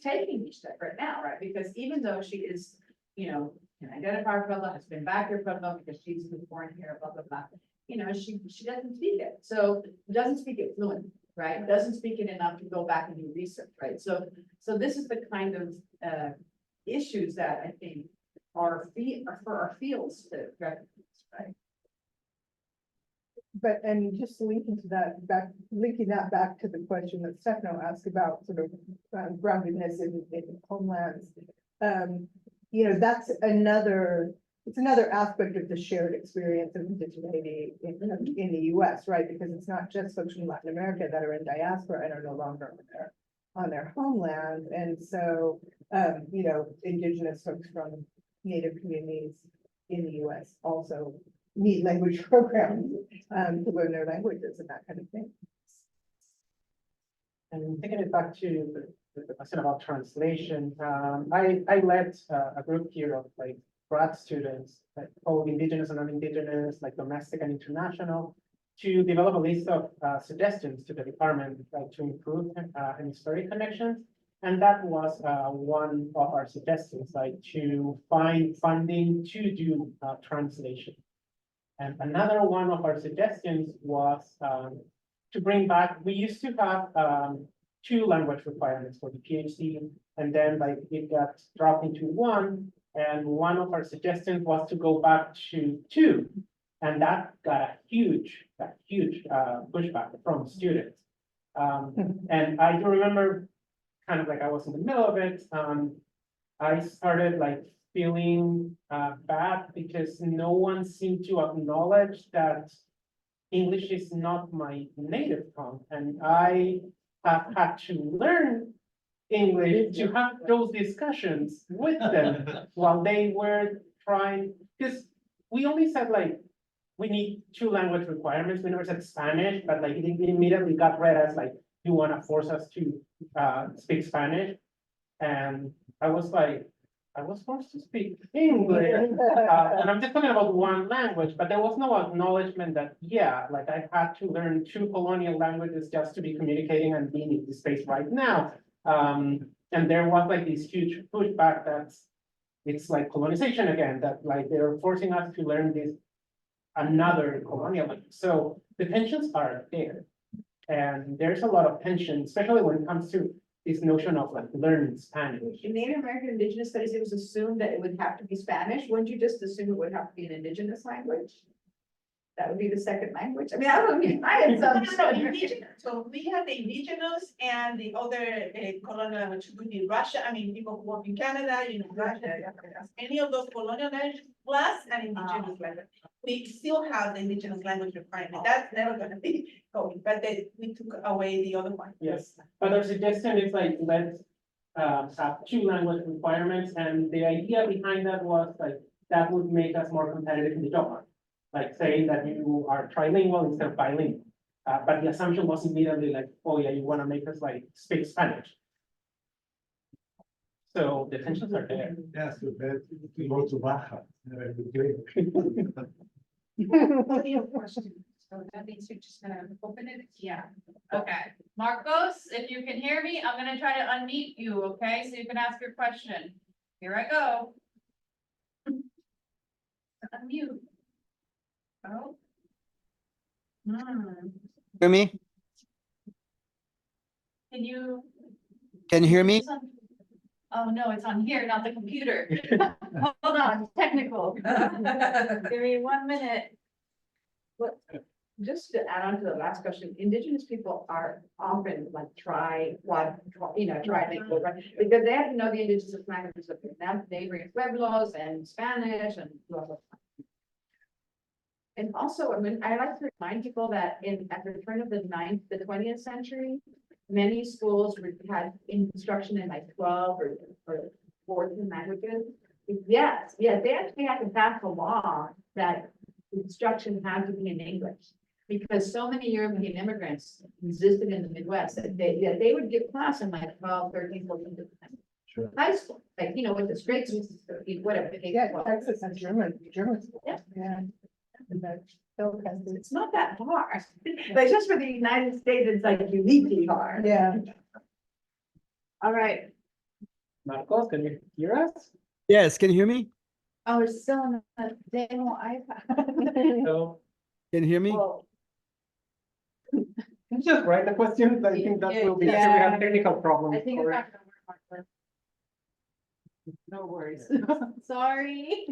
taking Beach-Tech right now, right? Because even though she is, can identify her fellow, has been back here fellow because she's born here, blah, blah, blah. She doesn't speak it. So doesn't speak it fluently, right? Doesn't speak it enough to go back and do research, right? So this is the kind of issues that I think are for our fields to recognize, right? But, and just linking that back to the question that Stefano asked about sort of groundedness in homelands. That's another aspect of the shared experience of indigeneity in the US, right? Because it's not just folks from Latin America that are in diaspora and are no longer there. on their homeland. And so, indigenous folks from native communities in the US also need language programs to learn their languages and that kind of thing. And taking it back to the question about translation, I led a group here of like grad students, like called Indigenous and non-Indigenous, like domestic and international, to develop a list of suggestions to the department, like to improve hemispheric connections. And that was one of our suggestions, like to find funding to do translation. And another one of our suggestions was to bring back, we used to have 2 language requirements for the PhD, and then like it got dropped into 1. And one of our suggestions was to go back to 2. And that got a huge pushback from students. And I do remember kind of like I was in the middle of it. I started like feeling bad because no one seemed to acknowledge that English is not my native tongue, and I have had to learn English to have those discussions with them while they were trying, because we only said like, we need 2 language requirements. We never said Spanish, but like it immediately got read as like, you want to force us to speak Spanish. And I was like, I was forced to speak English. And I'm just talking about 1 language, but there was no acknowledgement that, yeah, like I had to learn 2 colonial languages just to be communicating and being in this space right now. And there was like this huge pushback it's like colonization again, that like they're forcing us to learn this another colonial language. So the tensions are there. And there's a lot of tension, especially when it comes to this notion of like learning Spanish. In Native American Indigenous studies, it was assumed that it would have to be Spanish. Wouldn't you just assume it would have to be an indigenous language? That would be the second language. I mean, I don't mean, I had some. So we have the Indigenous and the other colonial language would be Russia. I mean, people who work in Canada, Russia, any of those colonial languages plus an indigenous language. We still have the indigenous language requirement. That's never going to be going, but we took away the other one. Yes, but our suggestion is like, let's have 2 language requirements, and the idea behind that was like, that would make us more competitive in the job market. Like saying that you are trilingual instead of bilingual. But the assumption was immediately like, oh yeah, you want to make us like speak Spanish. So the tensions are there. Yeah, so that we go to Baja. So that means you're just gonna open it? Yeah. Okay. Marcos, if you can hear me, I'm gonna try to unmute you, okay? So you can ask your question. Here I go. Unmute. Oh. Hear me? Can you? Can you hear me? Oh, no, it's on here, not the computer. Hold on, technical. Give me 1 minute. Just to add on to the last question, Indigenous people are often like trilingual, right? Because they have to know the indigenous languages of the neighboring pueblos and Spanish and blah, blah, blah. And also, I mean, I like to remind people that at the turn of the 20th century, many schools had instruction in like 12 or 14 languages. Yes, they actually had to pass a law that instruction had to be in English. Because so many European immigrants existed in the Midwest that they would give class in like 12, 13, 14 different Sure. high school, like, with the straight, whatever. Yeah, Texas and German school. Yeah. And that still has this- It's not that hard, but just for the United States, it's like uniquely hard. Yeah. All right. Marcos, can you hear us? Yes, can you hear me? Oh, it's still on the demo iPad. So Can you hear me? Well, just write the questions. I think that will be, we have technical problems. I think it's for it. not gonna work, Martha. No worries. Sorry.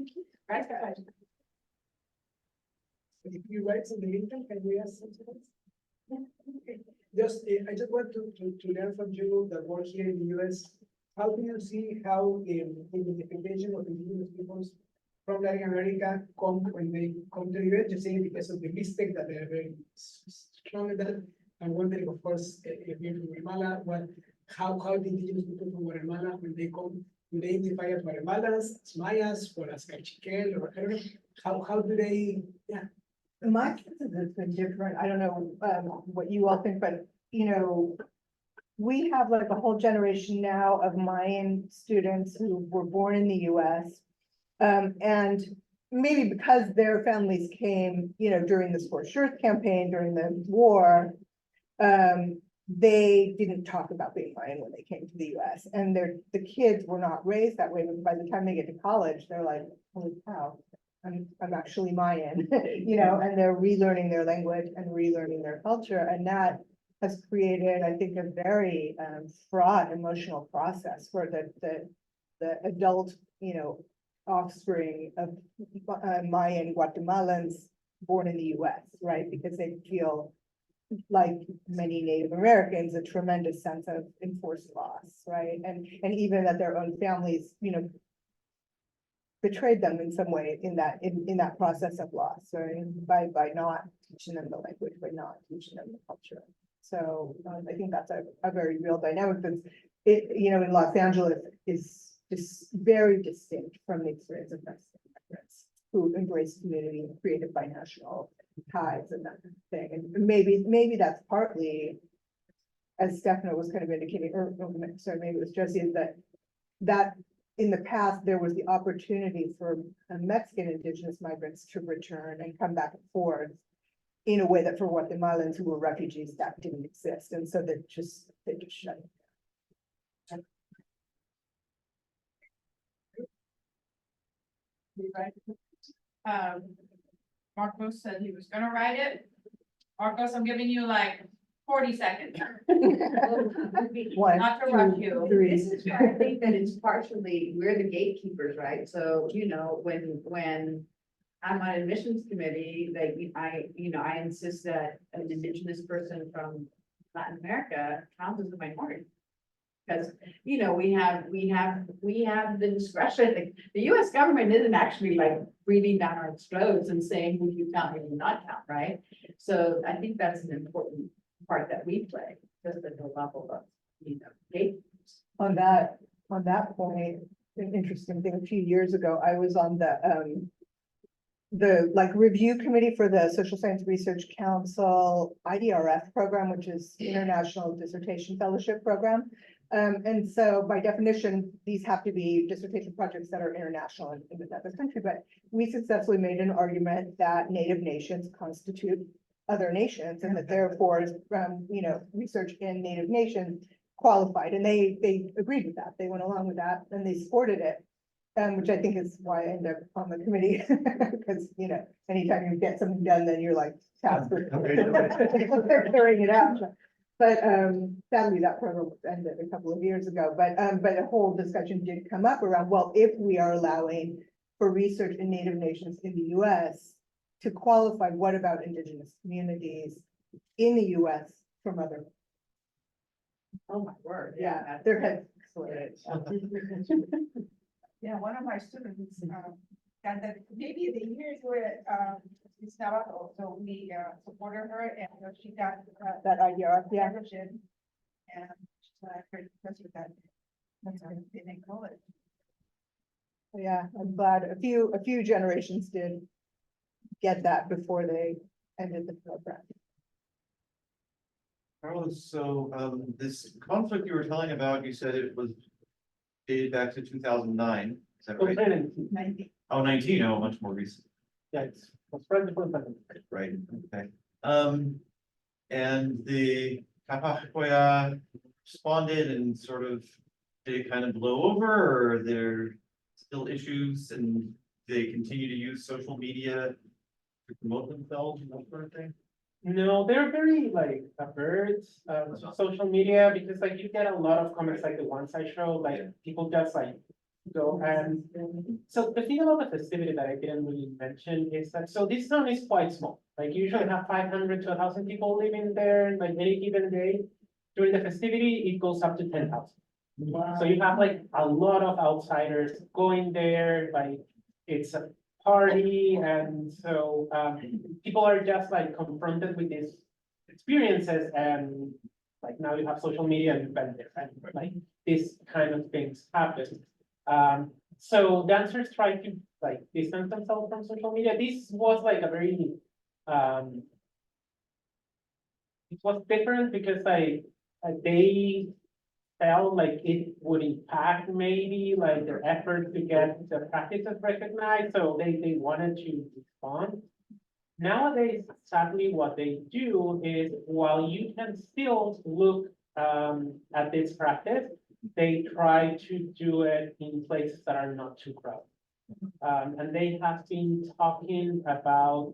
Right, guys. If you write something in, can we ask something else? Just, I just want to learn from you that work here in the US. How do you see how the identification of indigenous peoples from Latin America when they come to the US? You say because of the mistake that they're very strong at that. I'm wondering, of course, if you're from Guatemala, how the indigenous people from Guatemala, when they come, do they identify as Guatemalans, as Mayas, or as Cachiquel, or I don't know, how do they, yeah. My kids has been different. I don't know, what you all think, but, you know, we have like a whole generation now of Mayan students who were born in the US. And maybe because their families came, you know, during the Scorched Earth campaign, during the war, they didn't talk about being Mayan when they came to the US. And the kids were not raised that way, but by the time they get to college, they're like, holy cow, I'm actually Mayan, you know, and they're relearning their language and relearning their culture. And that has created, I think, a very fraught emotional process for the adult, you know, offspring of Mayan Guatemalans born in the US, right? Because they feel, like many Native Americans, a tremendous sense of enforced loss, right? And even that their own families, you know, betrayed them in some way in that process of loss, right? By not teaching them the language, by not teaching them the culture. So I think that's a very real dynamic that's, you know, in Los Angeles is very distinct from the experience of Mexican immigrants who embrace community and created binational ties and that kind of thing. And maybe that's partly, as Stefano was kind of indicating, or sorry, maybe it was Jesse, that in the past, there was the opportunity for Mexican indigenous migrants to return and come back and forth in a way that for Guatemalans who were refugees, that didn't exist. And so they just shut it down. Marcos said he was gonna write it. Marcos, I'm giving you like 40 seconds. One, Not to rush you. two, three. This is why I think that it's partially, we're the gatekeepers, right? So, you know, when I'm on admissions committee, like I insist that an indigenous person from Latin America counts as a minority. Because, you know, we have the discretion. The US government isn't actually like breathing down our throats and saying who you count and who not count, right? So I think that's an important part that we play, just at the level of, you know, gatekeepers. On that point, an interesting thing, a few years ago, I was on the like review committee for the Social Science Research Council IDRF program, which is International Dissertation Fellowship Program. And so by definition, these have to be dissertation projects that are international in the other country, but we successfully made an argument that Native nations constitute other nations and that therefore, you know, research in Native nations qualified, and they agreed with that. They went along with that and they supported it. Which I think is why I ended up on the committee, because, you know, anytime you get something done, then you're like tasked with carrying it out. But sadly, that program was ended a couple of years ago. But a whole discussion did come up around, well, if we are allowing for research in Native nations in the US to qualify, what about indigenous communities in the US from other? Oh, my word. Yeah, their heads exploded. Yeah, one of my students, and that maybe the years were, it's Navajo, so we supported her and she got That idea, yeah. membership. And she's very impressed with that. That's why they didn't call it. Yeah, I'm glad a few generations did get that before they ended the program. Carlos, so this conflict you were telling about, you said it was dated back to 2009, is that right? 90. Oh, 19, oh, much more recent, Yeah, it's right before the pandemic. right, okay. And the Capacoya responded and sort of, did it kind of blow over, or are there still issues and they continue to use social media to promote themselves and that sort of thing? No, they're very like averse social media because like you get a lot of comments like the ones I showed, like people just like go and so the thing about the festivity that I didn't really mention is that so this town is quite small. Like you usually have 500 to 1,000 people living there, like any given day. During the festivity, it goes up to 10,000. Wow. So you have like a lot of outsiders going there, like it's a party, and so people are just like confronted with these experiences and like like now you have social media and you've been there, and like this kind of things happen. So dancers try to like distance themselves from social media. This was like a very, it was different because like they felt like it would impact maybe like their effort to get the practices recognized, so they wanted to respond. Nowadays, sadly, what they do is while you can still look at this practice, they try to do it in places that are not too crowded. And they have been talking about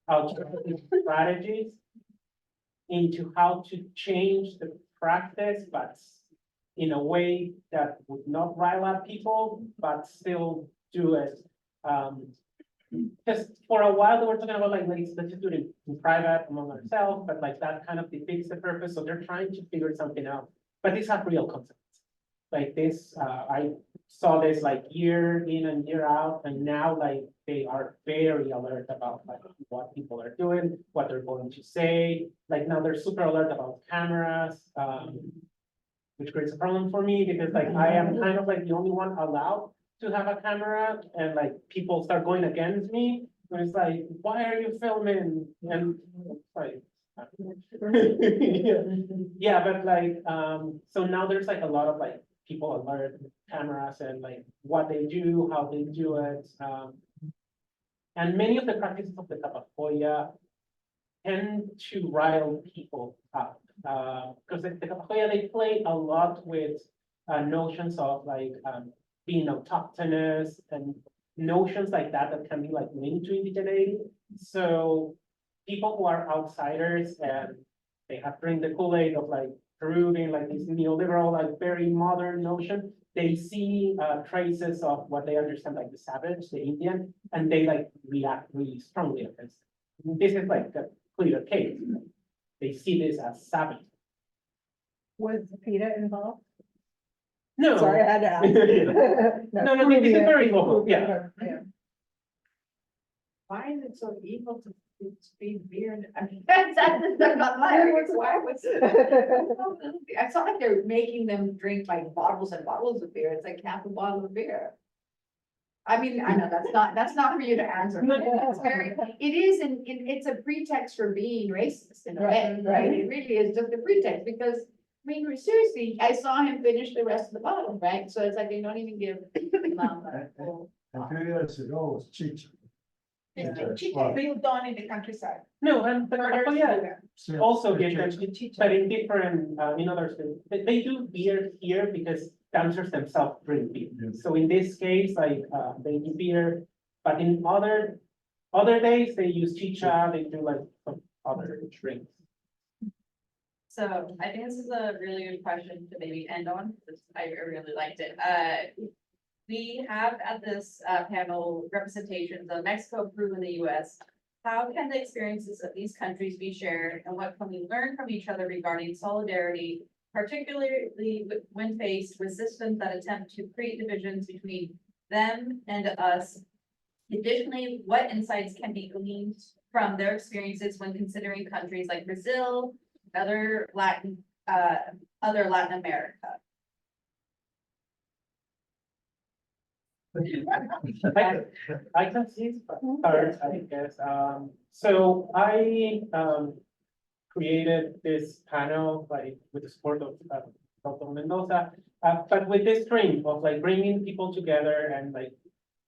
alternative strategies into how to change the practice, but in a way that would not rile up people, but still do it. Just for a while, they were talking about like, let's just do it in private among ourselves, but like that kind of defeats the purpose. So they're trying to figure something out, but these have real consequences. Like this, I saw this like year in and year out, and now like they are very alert about like what people are doing, what they're going to say. Like now they're super alert about cameras, which creates a problem for me because like I am kind of like the only one allowed to have a camera, and like people start going against me. And it's like, why are you filming? And it's like, yeah, but like, so now there's like a lot of like people alert cameras and like what they do, how they do it. And many of the practices of the Capacoya tend to rile people up. Because the Capacoya, they play a lot with notions of like being autochthonous and notions like that that can be like linked to indigeneity. So people who are outsiders and they have drank the Kool-Aid of like Peru being like this neoliberal, like very modern notion, they see traces of what they understand like the savage, the Indian, and they like react really strongly against it. This is like a clear case. They see this as savage. Was PETA involved? No. Sorry, I had to ask. No, this is very local, yeah. Why is it so evil to speed beer? I mean, that's not my, why was I saw like they're making them drink like bottles and bottles of beer. It's like half a bottle of beer. I mean, I know that's not for you to answer. It's very, it is, and it's a pretext for being racist in a way, right? It really is just a pretext because, I mean, seriously, I saw him finish the rest of the bottle, right? So it's like they don't even give mom a full. A few years ago was Chicha. Built on in the countryside. No, and the Capacoya also get them, Chicha. but in different, in other states. They do beer here because dancers themselves drink beer. Yes. So in this case, like, they do beer, but in other days, they use chicha, they do like some other drinks. So I think this is a really good question to maybe end on, because I really liked it. We have at this panel representations of Mexico, Peru, and the US. How can the experiences of these countries be shared, and what can we learn from each other regarding solidarity, particularly when faced resistance that attempt to create divisions between them and us? Additionally, what insights can be gleaned from their experiences when considering countries like Brazil, other Latin America? I can see start, I guess. So I created this panel like with the support of Dr. Mendoza, but with this dream of like bringing people together and like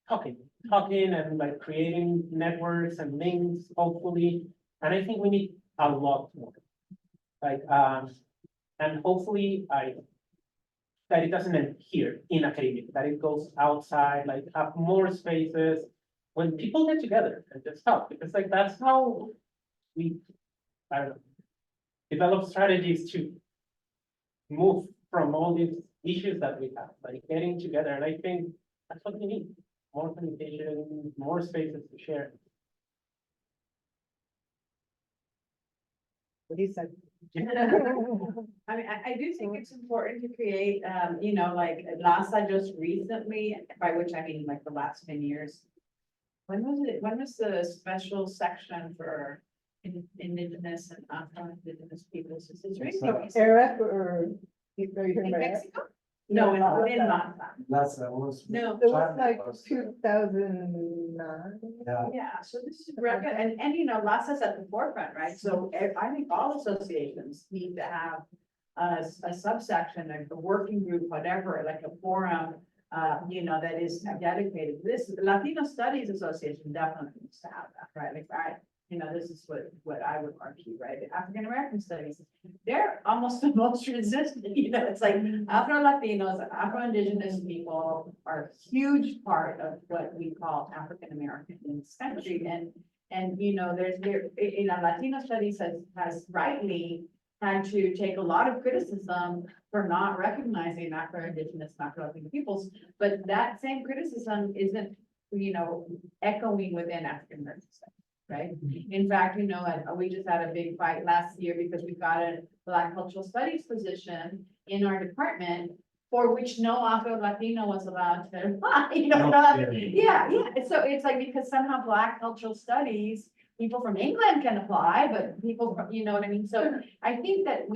talking and like creating networks and links, hopefully. And I think we need a lot more. Like, and hopefully that it doesn't end here in academia, that it goes outside, like have more spaces when people get together and just talk, because like that's how we, I don't know, develop strategies to move from all these issues that we have, like getting together. And I think that's what we need, more communication, more spaces to share. What he said. I mean, I do think it's important to create, you know, like LASA just recently, by which I mean like the last 10 years. When was it? When was the special section for indigenous and Afro-Indigenous peoples. It's really So, interesting. Eric, or are you In talking about? Mexico? No, in Lhasa. Lhasa. Last I was. No. It was like 2009. Yeah, Yeah, so this is and you know, Lasa's at the forefront, right? So I think all associations need to have a subsection, a working group, whatever, like a forum, you know, that is dedicated. This Latino Studies Association definitely needs to have that, right? Like, you know, this is what I would argue, right? The African American studies, they're almost the most resistant, you know, it's like Afro-Latinos, Afro-Indigenous people are a huge part of what we call African American in this country. And, you know, you know, Latino studies has rightly had to take a lot of criticism for not recognizing Afro-Indigenous and Afro-Latino peoples, but that same criticism isn't, you know, echoing within African American studies. Right? In fact, you know, we just had a big fight last year because we got a Black cultural studies position in our department for which no Afro-Latino was allowed to apply, you know, yeah. So it's like, because somehow Black cultural studies, people from England can apply, but people from, you know what I mean? So I think that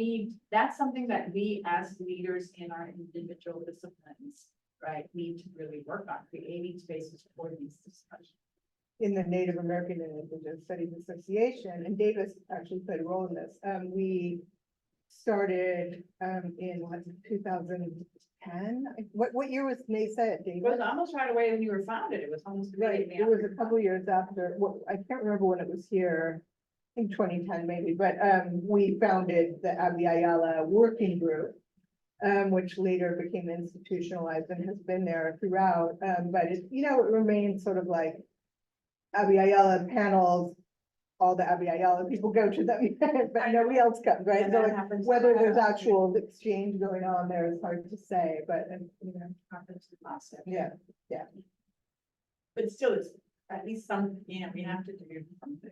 that's something that we as leaders in our individual disciplines, right, need to really work on, creating spaces for these discussions. In the Native American and Indigenous Studies Association, and Davis actually played a role in this. We started in 2010. What year was NASA at It Davis? was almost right away when you were founded, it was almost. Right, immediately it was after. a couple of years after, I can't remember when it was here, I think 2010 maybe, but we founded the Abya Yala Working Group, which later became institutionalized and has been there throughout. But it, you know, it remains sort of like Abya Yala panels, all the Abya Yala people go to them, but nobody else comes, right? Yeah, So that like, happens. whether there's actual exchange going on there is hard to say, but, you know, Happens to us. yeah. But still, it's at least some, you know, we have to do something.